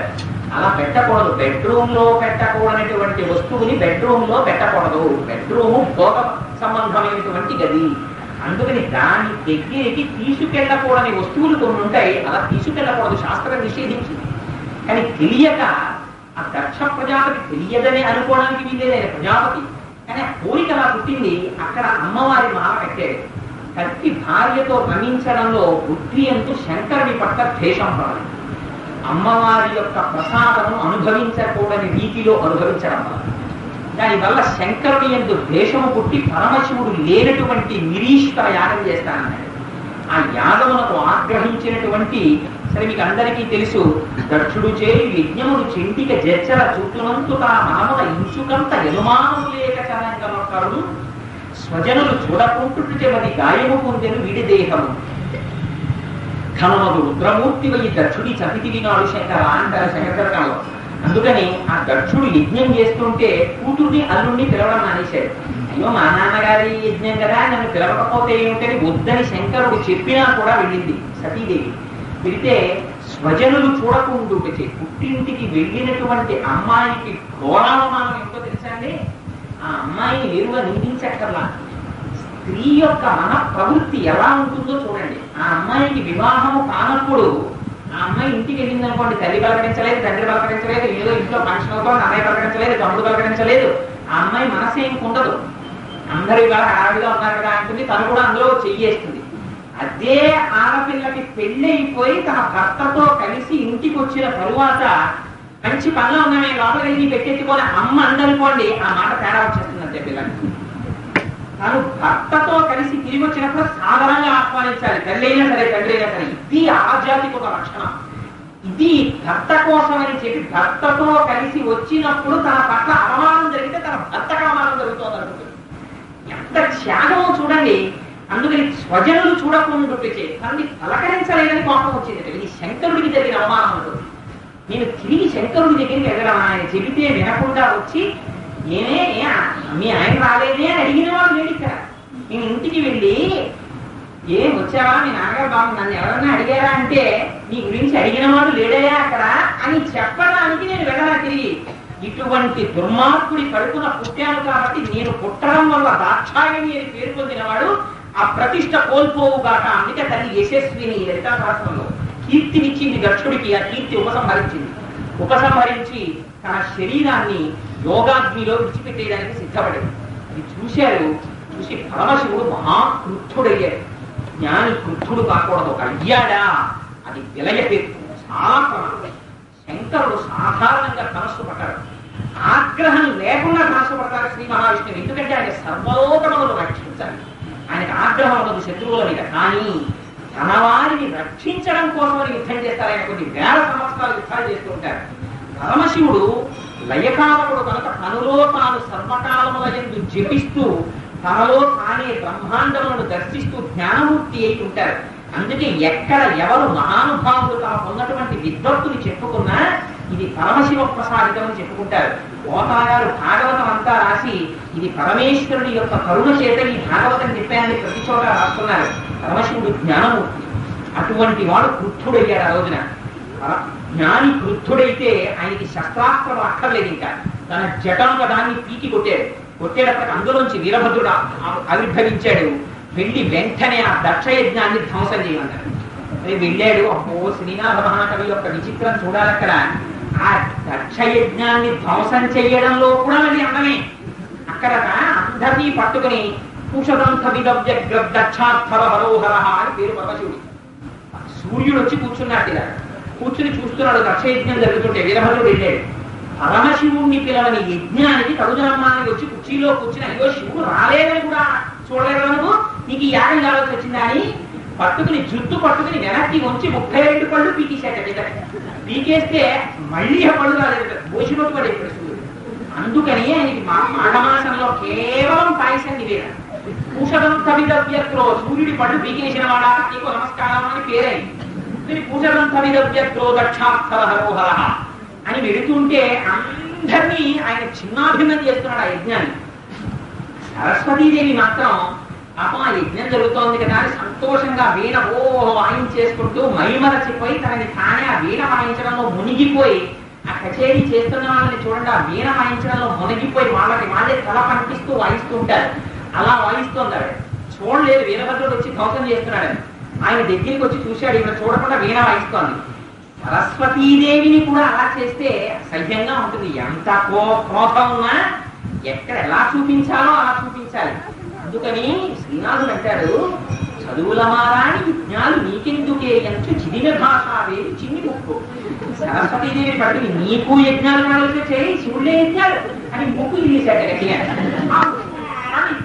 అలా పెట్టకూడదు. బెడ్రూమ్ లో పెట్టకూడనటువంటి వస్తువుని బెడ్రూమ్ లో పెట్టకూడదు. బెడ్రూమ్ భోగ సంబంధమైనటువంటి గది. అందుకని దాని దగ్గరికి తీసుకెళ్ళకూడని వస్తువులు కొన్ని ఉంటాయి, అలా తీసుకెళ్ళకూడదు, శాస్త్రం నిషేధించింది. కానీ తెలియక ఆ దక్ష ప్రజాపతి తెలియదని అనుకోవడానికి వీల్లేదే ప్రజాపతి, కానీ ఆ కోరిక అలా పుట్టింది. అక్కడ అమ్మవారి మాల కట్టాడు. కత్తి భార్యతో రమించడంలో బుద్ధి అంటూ శంకరుని పట్ల ద్వేషం పడాలి. అమ్మవారి యొక్క ప్రసాదము అనుభవించకూడని రీతిలో అనుభవించడం వల్ల దానివల్ల శంకరుని ఎందు ద్వేషము పుట్టి పరమశివుడు లేనటువంటి నిరీశ్వర యాగం చేస్తానన్నాడు. ఆ యాగమునకు ఆగ్రహించినటువంటి, సరే మీకు అందరికీ తెలుసు, దక్షుడు చేయి యజ్ఞముడు చెంటిక జచ్చల చుట్టునంతు తా మనమున ఇంచుకంత యజమానము లేక చలంగనొక్కరు స్వజనులు చూడకుంటుటే మరి గాయము పొందెను వీడి దేహము ఘనమదు రుద్రమూర్తి వయ్యి దక్షుడి చతికి నాడు శంకర అంటారు శంకరకాలం. అందుకని ఆ దక్షుడు యజ్ఞం చేస్తుంటే కూతుర్ని అల్లుడిని పిలవడం మానేశాడు. అయ్యో మా నాన్నగారి యజ్ఞం కదా, నన్ను పిలవకపోతే ఏమిటని వద్దని శంకరుడు చెప్పినా కూడా వెళ్ళింది సతీదేవి. వెళితే స్వజనులు చూడకుండుటే పుట్టింటికి వెళ్ళినటువంటి అమ్మాయికి ఘోరావమానం ఎంతో తెలుసా అండి. ఆ అమ్మాయిని వేరుగా నిందించక్కర్లా, స్త్రీ యొక్క మన ప్రవృత్తి ఎలా ఉంటుందో చూడండి. ఆ అమ్మాయికి వివాహము కానప్పుడు ఆ అమ్మాయి ఇంటికి వెళ్ళింది అనుకోండి, తల్లి పలకరించలేదు, తండ్రి పలకరించలేదు, ఏదో ఇంట్లో ఫంక్షన్ అవుతాం, అన్నయ్య పలకరించలేదు, తమ్ముడు పలకరించలేదు. ఆ అమ్మాయి మనసేం ఉండదు. అందరూ ఇవాళ ఆవిడగా ఉన్నారు కదా అంటుంది, తను కూడా అందులో చెయ్యేస్తుంది. అదే ఆడపిల్లకి పెళ్ళైపోయి తన భర్తతో కలిసి ఇంటికి వచ్చిన తరువాత మంచి పనిలో ఉన్నామే లోపలికి పెట్టెత్తుకొని అమ్మ అందనుకోండి, ఆ మాట తేడా వచ్చేస్తుంది అంతే పిల్లలకి. తను భర్తతో కలిసి తిరిగి వచ్చినప్పుడు సాధారణంగా ఆహ్వానించాలి, తల్లి అయినా సరే తండ్రి అయినా సరే. ఇది ఆజాతికి ఒక లక్షణం. ఇది భర్త కోసం అని చెప్పి భర్తతో కలిసి వచ్చినప్పుడు తన పట్ల అవమానం జరిగితే తన భర్తకు అవమానం జరుగుతుంది అనుకుంటుంది. ఎంత త్యాగమో చూడండి. అందుకని స్వజనులు చూడకుండా తనని పలకరించలేదని కోపం వచ్చింది. ఇది శంకరుడికి జరిగిన అవమానం ఉంటుంది. నేను తిరిగి శంకరుడి దగ్గరికి వెళ్ళడం, ఆయన చెబితే వినకుండా వచ్చి ఏమే మీ ఆయన రాలేదే అని అడిగిన వాళ్ళు లేడు ఇక్కడ. నేను ఇంటికి వెళ్ళి ఏం వచ్చావా, మీ నాన్నగారు బాబు నన్ను ఎవరన్నా అడిగారా అంటే నీ గురించి అడిగిన వాడు లేడయా అక్కడ అని చెప్పడానికి నేను వెళ్ళనా తిరిగి. ఇటువంటి దుర్మార్గుడి కడుపున పుట్టాను కాబట్టి నేను పుట్టడం వల్ల దాక్షాయణి అని పేరు పొందినవాడు ఆ ప్రతిష్ట కోల్పోవుగాక. అందుకే తల్లి యశస్విని లలితా శాస్త్రంలో కీర్తినిచ్చింది దక్షుడికి. ఆ కీర్తి ఉపసంహరించి తన శరీరాన్ని యోగాగ్నిలో విడిచిపెట్టేయడానికి సిద్ధపడింది. అది చూశారు. చూసి పరమశివుడు మహాకృద్ధుడయ్యాడు. జ్ఞాని కృద్ధుడు కాకూడదు, ఒక అయ్యాడా అది విలయపేరు. చాలా ప్రమాదం. శంకరుడు సాధారణంగా మనస్సు పట్టాడు, ఆగ్రహం లేకుండా మనస్సు పడతారు శ్రీ మహావిష్ణువు. ఎందుకంటే ఆయన సర్వలోకములను రక్షించాలి. ఆయనకు ఆగ్రహం ఉండదు శత్రువుల మీద, కానీ తన వారిని రక్షించడం కోసం యుద్ధం చేస్తారు. ఆయన కొన్ని వేల సంవత్సరాలు యుద్ధాలు చేస్తూ ఉంటారు. పరమశివుడు లయకాలకుడు కనుక తనలో తాను సర్వకాలముల యందు జపిస్తూ తనలో తానే బ్రహ్మాండములను దర్శిస్తూ జ్ఞానమూర్తి అయి ఉంటారు. అందుకే ఎక్కడ ఎవరు మహానుభావులు తమకు ఉన్నటువంటి విద్వత్తుని చెప్పుకున్నా ఇది పరమశివ ప్రసాదితం అని చెప్పుకుంటారు. ఓతాగారు భాగవతం అంతా రాసి ఇది పరమేశ్వరుడి యొక్క కరుణ చేత ఈ భాగవతం చెప్పాయని ప్రతి చోట రాస్తున్నారు. పరమశివుడు జ్ఞానమూర్తి. అటువంటి వాడు కృద్ధుడయ్యాడు. ఆ రోజున జ్ఞాని కృద్ధుడైతే ఆయనకి శస్త్రాస్త్రం అక్కర్లేదు. ఇంకా తన జటంగా దాన్ని పీకి కొట్టేటప్పటికి అందులోంచి వీరభద్రుడు ఆవిర్భవించాడు. వెళ్ళి వెంటనే ఆ దక్షయజ్ఞాన్ని ధ్వంసం చేయమన్నాడు. వెళ్ళాడు. అబ్బో, శ్రీనాథ మహాకవి యొక్క విచిత్రం చూడాలక్కడ. ఆ దక్షయజ్ఞాన్ని ధ్వంసం చేయడంలో కూడా మళ్ళీ అందమే. అక్కడ అందరినీ పట్టుకుని కుషదంత దక్షార్థర హరోహర అని పేరు పరమశివుడి. సూర్యుడు వచ్చి కూర్చున్నాడు. ఇలా కూర్చుని చూస్తున్నాడు దక్షయజ్ఞం జరుగుతుంటే. వీరభద్రుడు వెళ్ళాడు. పరమశివుణ్ణి పిలవని యజ్ఞానికి తగుజనమ్మానికి వచ్చి కుర్చీలో కూర్చుని, అయ్యో శివుడు రాలేదని కూడా చూడలేదు నువ్వు, నీకు ఈ యాగం కావాల్సి వచ్చిందా అని జుట్టు పట్టుకుని వెనక్కి ఉంచి 32 పళ్ళు పీకేశాట. పీకేస్తే మళ్ళీ ఆ పళ్ళు రాలేదు, భోషినట్టు పడే సూర్యుడు. అందుకని ఆయనకి మాఘమాసంలో కేవలం పాయసం నివేదన. పూషదంతవిదవ్యత్రో, సూర్యుడి పళ్ళు పీకేసిన వాడా నీకు నమస్కారం అని పేరైంది. పూషదంతవిదవ్యత్రో దక్షార్థర హరోహర అని వెళుతుంటే అందరినీ ఆయన చిన్నాభిన్నం చేస్తున్నాడు ఆ యజ్ఞాన్ని. సరస్వతీదేవి మాత్రం పాపం ఆ యజ్ఞం జరుగుతోంది కదా అని సంతోషంగా వీణ వాయించేసుకుంటూ మైమరచిపోయి తనని తానే ఆ వీణ వాయించడంలో మునిగిపోయి, ఆ కచేరీ చేస్తున్న వాళ్ళని చూడండి, ఆ వీణ వాయించడంలో మునిగిపోయి వాళ్ళకి వాళ్ళే తల పంపిస్తూ వాయిస్తూ ఉంటారు. అలా వాయిస్తోంది ఆవిడ. చూడలేదు, వీరభద్రుడు వచ్చి ధ్వంసం చేస్తున్నాడని. ఆయన దగ్గరికి వచ్చి చూశాడు, ఈవిడ చూడకుండా వీణ వాయిస్తోంది. సరస్వతీదేవిని కూడా అలా చేస్తే అసహ్యంగా ఉంటుంది. ఎంత క్రోధం ఉన్నా ఎక్కడ ఎలా చూపించాలో అలా చూపించాలి. అందుకని శ్రీనాథుడు అంటాడు, చదువుల మారాని విజ్ఞాలు నీకెందుకే ఎంచు చిదిన భాషావేది చిన్ని ముక్కు. సరస్వతీదేవి పట్టుకుని నీకు యజ్ఞాలు నడుస్తూ చేయి, శివుడే యజ్ఞాలు అని ముక్కు తీశాడు గట్టిగా.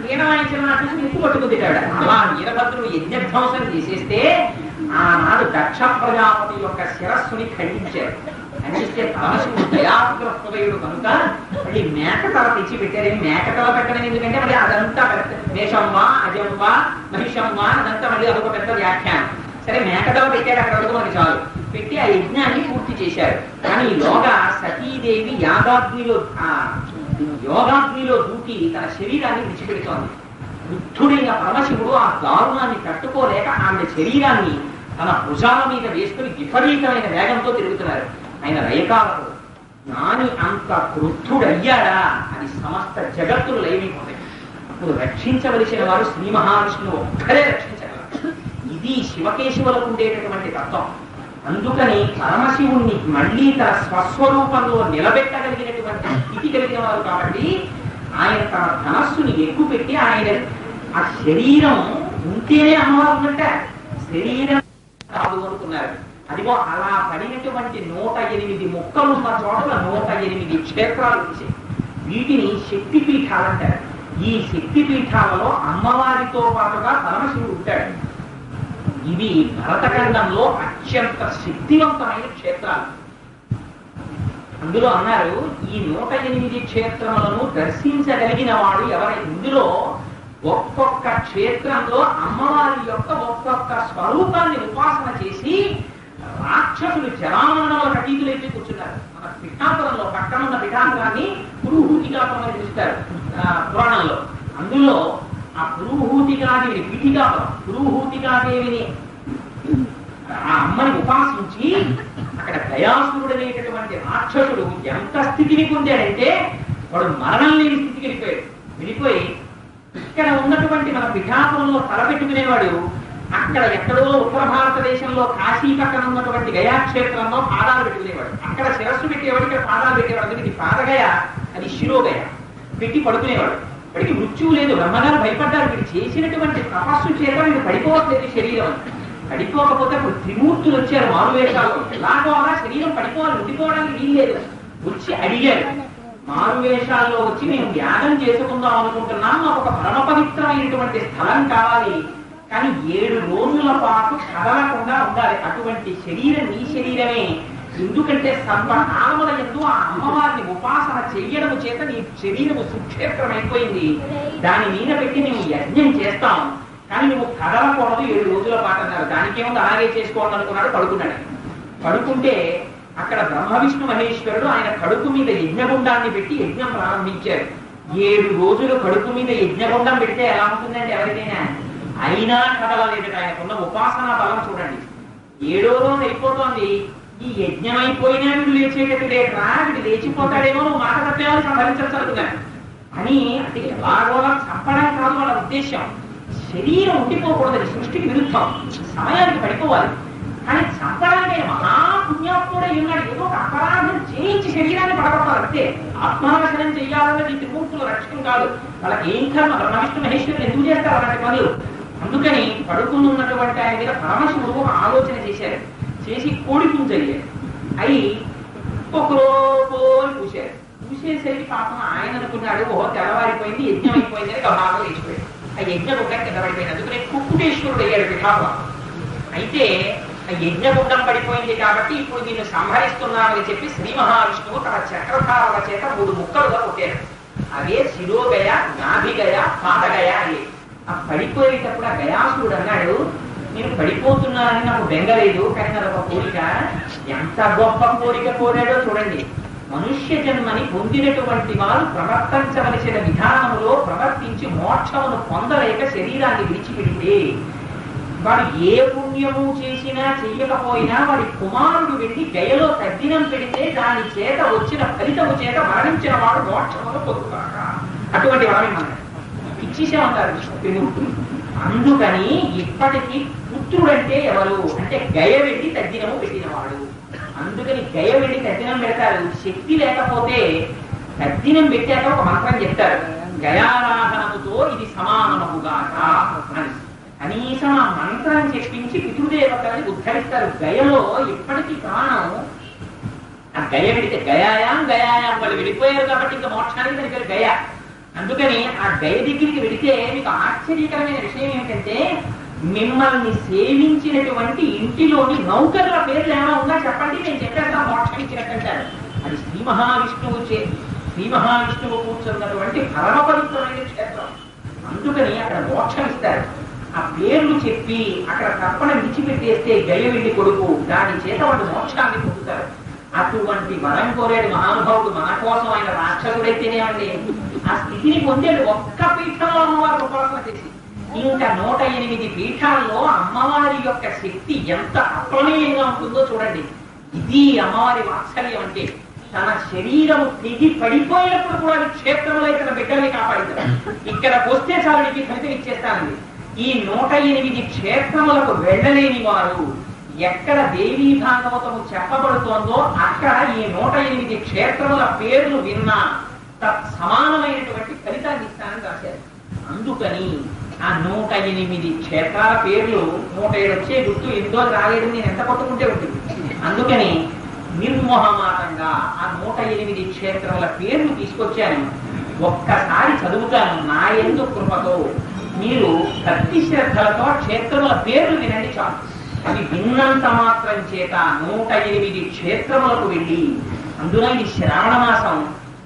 వీణ వాయించిన చూసి ముక్కు పట్టుకుంది ఆవిడ. అలా వీరభద్రుడు యజ్ఞధ్వంసం చేసేస్తే ఆనాడు దక్ష ప్రజాపతి యొక్క శిరస్సుని ఖండించారు. ఖండిస్తే పరమశివుడు దయాగ్ర హృదయుడు కనుక మళ్ళీ మేకతల తెచ్చి పెట్టారు. మేకతల పెట్టడం ఎందుకంటే మళ్ళీ అదంతా మేషంవా అజంవా మహిషంవా అదంతా మళ్ళీ అదొక పెద్ద వ్యాఖ్యానం. సరే మేకతల పెట్టారు, అక్కడ వరకు మనకి చాలు. పెట్టి ఆ యజ్ఞాన్ని పూర్తి చేశారు. కానీ ఈలోగా సతీదేవి యోగాగ్నిలో దూకి తన శరీరాన్ని విడిచిపెడుతోంది. వృద్ధుడైన పరమశివుడు ఆ దారుణాన్ని తట్టుకోలేక ఆవిడ శరీరాన్ని తన భుజాల మీద వేసుకుని విపరీతమైన వేగంతో తిరుగుతున్నారు. ఆయన రయకాలకు నాని అంత క్రుద్ధుడయ్యాడా అని సమస్త జగత్తులు లయమైపోతాయి. అప్పుడు రక్షించవలసిన వారు శ్రీ మహావిష్ణువు ఒక్కరే రక్షించగలరు. ఇది శివకేశవులకు ఉండేటటువంటి తత్వం. అందుకని పరమశివుణ్ణి మళ్ళీ తన స్వస్వరూపంలో నిలబెట్టగలిగినటువంటి స్థితి కలిగిన వారు కాబట్టి ఆయన తన ధనస్సుని ఎక్కుపెట్టి ఆయన ఆ శరీరం ఉంటేనే అమ్మవారు ఉన్నట్ట, శరీరం కాదు అనుకున్నారు. అదిగో అలా పడినటువంటి 108 మొక్కలున్న చోట్ల 108 క్షేత్రాలు వచ్చాయి. వీటిని శక్తిపీఠాలు అంటారు. ఈ శక్తిపీఠాలలో అమ్మవారితో పాటుగా పరమశివుడు ఉంటాడు. ఇవి భరతఖండంలో అత్యంత శక్తివంతమైన క్షేత్రాలు. అందులో అన్నారు, ఈ 108 క్షేత్రములను దర్శించగలిగిన వాడు ఎవరైనా ఇందులో ఒక్కొక్క క్షేత్రంలో అమ్మవారి యొక్క ఒక్కొక్క స్వరూపాన్ని ఉపాసన చేసి రాక్షసులు జరామరణంలో అతీతులైతే కూర్చున్నారు. మన పిఠాపురంలో పక్కనున్న పిఠాపురాన్ని పురుహూతికాపురం అని పిలుస్తారు పురాణంలో. అందులో ఆ పురుహూతికాదేవిని పిఠికాపురం, పురుహూతికాదేవిని ఆ అమ్మని ఉపాసించి అక్కడ దయాసురుడు అనేటటువంటి రాక్షసుడు ఎంత స్థితిని పొందాడంటే వాడు మరణం లేని స్థితికి వెళ్ళిపోయి ఇక్కడ ఉన్నటువంటి మన పిఠాపురంలో తలపెట్టుకునేవాడు అక్కడ ఎక్కడో ఉత్తర భారతదేశంలో కాశీ పక్కన ఉన్నటువంటి గయాక్షేత్రంలో పాదాలు పెట్టుకునేవాడు. అక్కడ శిరస్సు పెట్టేవాడు, ఇక్కడ పాదాలు పెట్టేవాడు. అందుకే ఇది పాదగయ, అది శిరోగయ. పెట్టి పడుకునేవాడు. వాడికి మృత్యువు లేదు. బ్రహ్మగారు భయపడ్డారు, వీడు చేసినటువంటి తపస్సు చేత వీడు పడిపోవట్లేదు శరీరం. పడిపోకపోతే అప్పుడు త్రిమూర్తులు వచ్చారు మారువేషాల్లో. ఎలాగో అలా శరీరం పడిపోవాలి, ఉండిపోవడానికి వీల్లేదు. వచ్చి అడిగారు, మారువేషాల్లో వచ్చి మేము ధ్యానం చేసుకుందాం అనుకుంటున్నాం, మాకు ఒక పరమ పవిత్రమైనటువంటి స్థలం కావాలి, కానీ 7 రోజుల పాటు కదలకుండా ఉండాలి. అటువంటి శరీరం నీ శరీరమే. ఎందుకంటే సర్వకాలముల యందు ఆ అమ్మవారిని ఉపాసన చెయ్యడం చేత నీ శరీరము సుక్షేత్రం అయిపోయింది. దాని మీద పెట్టి మేము యజ్ఞం చేస్తాం, కానీ నువ్వు కదలకూడదు 7 రోజుల పాటు అన్నారు. దానికేముంది, అలాగే చేసుకోవాలి అనుకున్నాడు. పడుకున్నాడు. పడుకుంటే అక్కడ బ్రహ్మ విష్ణు మహేశ్వరుడు ఆయన కడుపు మీద యజ్ఞగుండాన్ని పెట్టి యజ్ఞం ప్రారంభించారు. 7 రోజులు కడుపు మీద యజ్ఞగుండం పెడితే ఎలా ఉంటుందండి ఎవరికైనా? అయినా కదలలేదు. ఆయనకున్న ఉపాసనా బలం చూడండి. 7వ రోజు అయిపోతుంది, ఈ యజ్ఞం అయిపోయినా వీడు లేచేటట్టు లేకరా, వీడు లేచిపోతాడేమో, నువ్వు మాట తప్పేమో సంభవించగలుగుతున్నాను అని. అంటే ఎలాగో చంపడం కాదు వాళ్ళ ఉద్దేశం. శరీరం ఉండిపోకూడదు, సృష్టికి విరుద్ధం. సమయానికి పడిపోవాలి. కానీ చంపడానికి మహాపుణ్యాత్ముడే ఉన్నాడు. ఏదో ఒక అపరాధం చేయించి శరీరాన్ని పడగొట్టాలి అంతే. ఆత్మనాశనం చేయాలన్నది ఈ త్రిమూర్తుల రక్షణ కాదు. వాళ్ళకి ఏం కర్మ, బ్రహ్మ విష్ణు మహేశ్వరులు ఎందుకు చేస్తారు అలాంటి పనులు? అందుకని పడుకుని ఉన్నటువంటి ఆయన మీద పరమశివుడు ఒక ఆలోచన చేశారు. చేసి కోడి పుంజయ్యారు. అయి ఒకరో పూశారు. పూసేసరికి పాపం ఆయన అనుకున్నాడు, ఓహో తెల్లవారిపోయింది, యజ్ఞం అయిపోయింది అని గబాగా వేసిపోయాడు. ఆ యజ్ఞగుండం కింద పడిపోయింది. అందుకని కుక్కుటేశ్వరుడు అయ్యాడు పిఠాపురం. అయితే ఆ యజ్ఞగుండం పడిపోయింది కాబట్టి ఇప్పుడు దీన్ని సంహరిస్తున్నామని చెప్పి శ్రీ మహావిష్ణువు తన చక్రధారల చేత 3 ముక్కలుగా కొట్టారు. అవే శిరోగయ, నాభిగయ, పాదగయ అని. ఆ పడిపోయేటప్పుడు ఆ గయాసుడు అన్నాడు, నేను పడిపోతున్నానని నాకు బెంగలేదు, కానీ నాకు ఒక కోరిక. ఎంత గొప్ప కోరిక కోరాడో చూడండి. మనుష్య జన్మని పొందినటువంటి వారు ప్రవర్తించవలసిన విధానంలో ప్రవర్తించి మోక్షమును పొందలేక శరీరాన్ని విడిచిపెడితే వాడు ఏ పుణ్యము చేసినా చెయ్యకపోయినా వాడి కుమారుడు వెళ్ళి గయలో తద్దినం పెడితే దాని చేత వచ్చిన ఫలితము చేత మరణించిన వాడు మోక్షమును పొందుతాక అటువంటి వాడిని మనం ఇచ్చేసామంటారు త్రిమూర్తులు. అందుకని ఇప్పటికీ పుత్రుడంటే ఎవరు అంటే గయ వెళ్ళి తద్దినము పెట్టినవాడు. అందుకని గయ వెళ్ళి తద్దినం పెడతారు. శక్తి లేకపోతే తద్దినం పెట్టాక ఒక మంత్రం చెప్తారు, గయారాధనముతో ఇది సమానముగాక అని. కనీసం ఆ మంత్రం చెప్పించి పితృదేవతల్ని ఉద్ధరిస్తారు. గయలో ఇప్పటికీ ప్రాణం ఆ గయ పెడితే గయాయాం వాళ్ళు వెళ్ళిపోయారు కాబట్టి ఇంకా మోక్షానికి దాని పేరు గయ. అందుకని ఆ గయ దగ్గరికి వెడితే మీకు ఆశ్చర్యకరమైన విషయం ఏమిటంటే మిమ్మల్ని సేవించినటువంటి ఇంటిలోని నౌకర్ల పేర్లు ఏమైనా ఉందా చెప్పండి, నేను చెప్పేస్తా మోక్షం ఇచ్చినట్టంటారు. అది శ్రీ మహావిష్ణువు కూర్చున్నటువంటి పరమ పవిత్రమైన క్షేత్రం. అందుకని అక్కడ మోక్షం ఇస్తారు. ఆ పేర్లు చెప్పి అక్కడ తర్పణ విడిచిపెట్టేస్తే గయ వెళ్ళి కొడుకు, దాని చేత వాళ్ళు మోక్షాన్ని పొందుతారు. అటువంటి వరం కోరేడు మహానుభావుడు మన కోసం ఆయన రాక్షసుడైతేనేమండి ఆ స్థితిని పొందేడు. ఒక్క పీఠంలో అమ్మవారు ఉపాసన చేసి ఇంకా 108 పీఠాల్లో అమ్మవారి యొక్క శక్తి ఎంత అప్రమేయంగా ఉంటుందో చూడండి. ఇది అమ్మవారి వాత్సల్యం అంటే. తన శరీరము తెగి పడిపోయినప్పుడు కూడా క్షేత్రంలో తన బిడ్డల్ని కాపాడుతారు. ఇక్కడికి వస్తే చాలు నీకు ఫలితం ఇచ్చేస్తానండి. ఈ 108 క్షేత్రములకు వెళ్ళలేని వారు ఎక్కడ దేవీ భాగవతము చెప్పబడుతోందో అక్కడ ఈ 108 క్షేత్రముల పేర్లు విన్నా సమానమైనటువంటి ఫలితాన్ని ఇస్తానని రాశారు. అందుకని ఆ 108 క్షేత్రాల పేర్లు 107 వచ్చే గుర్తు ఎంతో రాలేదు, నేను ఎంత పట్టుకుంటే ఉంటుంది. అందుకని నిర్మోహమాతంగా ఆ 108 క్షేత్రముల పేర్లు తీసుకొచ్చాను. ఒక్కసారి చదువుతాను. నా యందు కృపతో మీరు భక్తి శ్రద్ధలతో క్షేత్రముల పేర్లు వినండి చాలు. అవి విన్నంత మాత్రం చేత 108 క్షేత్రములకు వెళ్ళి, అందులో ఇది శ్రావణ మాసం,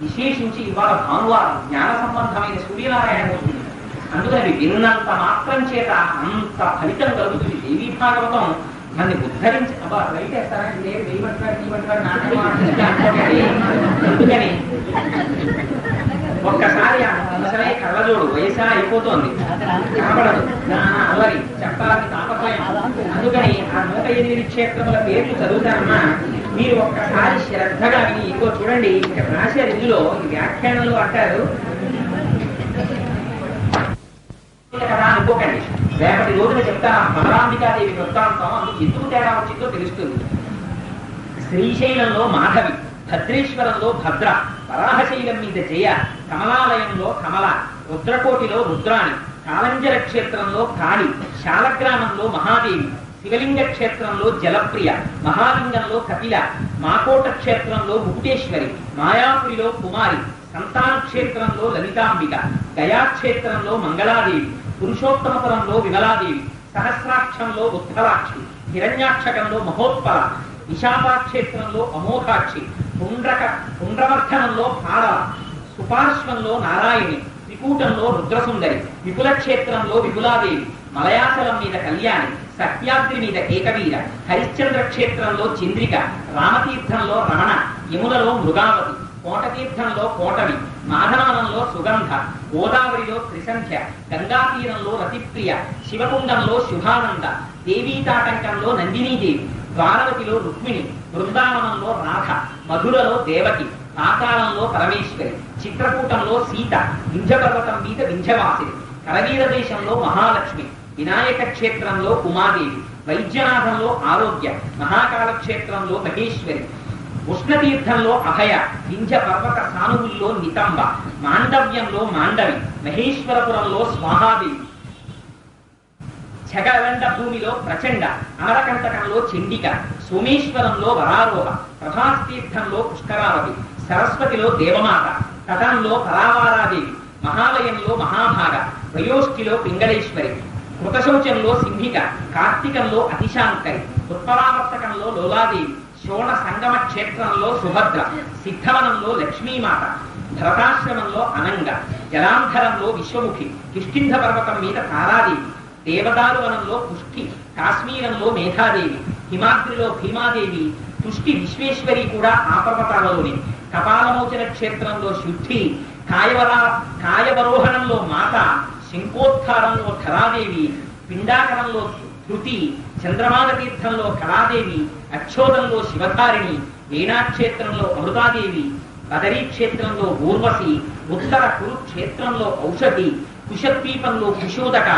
విశేషించి ఇవాళ భానువారం జ్ఞాన సంబంధమైన సూర్యనారాయణ అవుతుంది. అందుకని అవి విన్నంత మాత్రం చేత అంత ఫలితం కలుగుతుంది. దేవీ భాగవతం నన్ను ఉద్ధరించి రైట్ వేస్తారంటే వేయమంటారు అందుకని ఒక్కసారి ఆ మనసరే కళ్ళజోడు వయసా అయిపోతోంది, కనపడదు, అల్లరి చెప్పాలని తాపత్రయం. అందుకని ఆ 108 క్షేత్రముల పేర్లు చదువుతానమ్మా, మీరు ఒక్కసారి శ్రద్ధగా విని. ఇంకో చూడండి, ఇక్కడ రాశారు ఇందులో వ్యాఖ్యానంలో అంటారు కదా అనుకోకండి. రేపటి రోజున చెప్తా బలరాంబికాదేవి వృత్తాంతం. అందుకు ఎందుకు తేడా వచ్చిందో తెలుస్తుంది. శ్రీశైలంలో మాధవి, భద్రేశ్వరంలో భద్ర, వరాహశైలం మీద జయ, కమలాలయంలో కమల, రుద్రకోటిలో రుద్రాణి, కాలంజర క్షేత్రంలో కాళి, శాలగ్రామంలో మహాదేవి, శివలింగ క్షేత్రంలో జలప్రియ, మహాలింగంలో కపిల, మాకోట క్షేత్రంలో ముకుటేశ్వరి, మాయాపురిలో కుమారి, సంతాన క్షేత్రంలో లలితాంబిక, గయాక్షేత్రంలో మంగళాదేవి, పురుషోత్తమపురంలో విమలాదేవి, సహస్రాక్షంలో ఉత్తరాక్షి, హిరణ్యాక్షకంలో మహోత్పల, విశాఖాక్షేత్రంలో అమోఘాక్షి, పుండ్రవర్ధనంలో పాడల, సుపార్శ్వంలో నారాయణి, త్రికూటంలో రుద్రసుందరి, విపుల క్షేత్రంలో విపులాదేవి, మలయాచలం మీద కళ్యాణి, సత్యాద్రి మీద ఏకవీర, హరిశ్చంద్ర క్షేత్రంలో చంద్రిక, రామతీర్థంలో రమణ, యములలో మృగావతి, కోటతీర్థంలో కోటవి, మాధవనంలో సుగంధ, గోదావరిలో త్రిసంఖ్య, గంగాతీరంలో రతిప్రియ, శివకుండంలో శుభానంద, దేవీతాటంకంలో నందినీదేవి, ద్వారవతిలో రుక్మిణి, బృందావనంలో రాధ, మధురలో దేవకి, పాతాళంలో పరమేశ్వరి, చిత్రకూటంలో సీత, వింధ్యపర్వతం మీద వింధ్యవాసిని, కరవీర దేశంలో మహాలక్ష్మి, వినాయక క్షేత్రంలో ఉమాదేవి, వైద్యనాథంలో ఆరోగ్య, మహాకాళ క్షేత్రంలో మహేశ్వరి, ఉష్ణతీర్థంలో అభయ, వింధ్య పర్వత సానువుల్లో నితంబ, మాండవ్యంలో మాండవి, మహేశ్వరపురంలో స్వాహాదేవి, జగవండ భూమిలో ప్రచండ, అమరకంటకంలో చండిక, సోమేశ్వరంలో వరారోహ, ప్రభాస్తీర్థంలో పుష్కరావతి, సరస్వతిలో దేవమాత, తటంలో పరావారాదేవి, మహాలయంలో మహాభాగ, వయోష్ఠిలో పింగళేశ్వరి, కృతశౌచంలో సింహిక, కార్తీకంలో అతిశాంకరి, ఉత్పరావర్తకంలో లోలాదేవి, శోణ సంగమ క్షేత్రంలో సుభద్ర, సిద్ధవనంలో లక్ష్మీమాత, భరతాశ్రమంలో అనంగ, జలాంధరంలో విశ్వముఖి, కిష్కింధ పర్వతం మీద తారాదేవి, దేవదారు వనంలో పుష్టి, కాశ్మీరంలో మేఘాదేవి, హిమాద్రిలో భీమాదేవి, తుష్టి విశ్వేశ్వరి కూడా ఆ పర్వతాలలోని. కపాలమోచన క్షేత్రంలో శుద్ధి, కాయవరోహణంలో మాత, శంఖోద్ధారంలో ధరాదేవి, పిండాకరంలో ధృతి, చంద్రమాన తీర్థంలో కళాదేవి, అక్షోదంలో శివధారిణి, వీణాక్షేత్రంలో అమృతాదేవి, బదరీ క్షేత్రంలో ఊర్వశి, ఉత్తర కురుక్షేత్రంలో ఔషధి, కుశద్వీపంలో కుశోదక,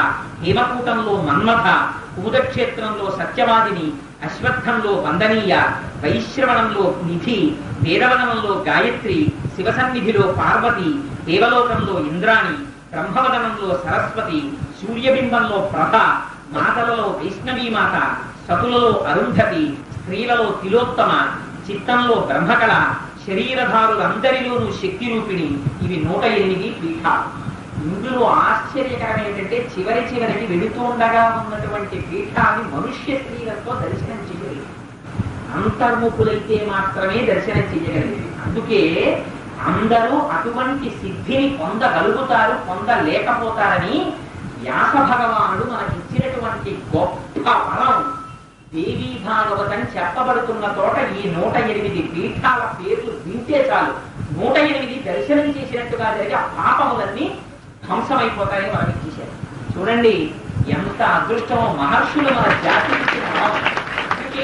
హేమకూటంలో మన్మథ, కుముదక్షేత్రంలో సత్యవాదిని, అశ్వత్థంలో వందనీయ, వైశ్రవణంలో నిధి, వేదవనంలో గాయత్రి, శివసన్నిధిలో పార్వతి, దేవలోకంలో ఇంద్రాణి, బ్రహ్మవదనంలో సరస్వతి, సూర్యబింబంలో ప్రభ, మాతలలో వైష్ణవీమాత, సతులలో అరుంధతి, స్త్రీలలో తిలోత్తమ, చిత్తంలో బ్రహ్మకళ, శరీరధారులందరిలోనూ శక్తి రూపిణి. ఇవి 108 పీఠాలు. ఇందులో ఆశ్చర్యకరం ఏంటంటే చివరికి వెళుతూ ఉండగా ఉన్నటువంటి పీఠాన్ని మనుష్య స్త్రీలతో దర్శనం చేయలేదు. అంతర్ముఖులైతే మాత్రమే దర్శనం చేయగలిగింది. అందుకే అందరూ అటువంటి సిద్ధిని పొందగలుగుతారు, పొందలేకపోతారని వ్యాస భగవానుడు మనకిచ్చినటువంటి గొప్ప వరం. దేవీ భాగవతం చెప్పబడుతున్న చోట ఈ 108 పీఠాల పేర్లు వింటే చాలు 108 దర్శనం చేసినట్టుగా జరిగి ఆ పాపములన్నీ ధ్వంసమైపోతాయని మనకి చేశారు. చూడండి ఎంత అదృష్టమో మహర్షులు మన జాతికి. అందుకే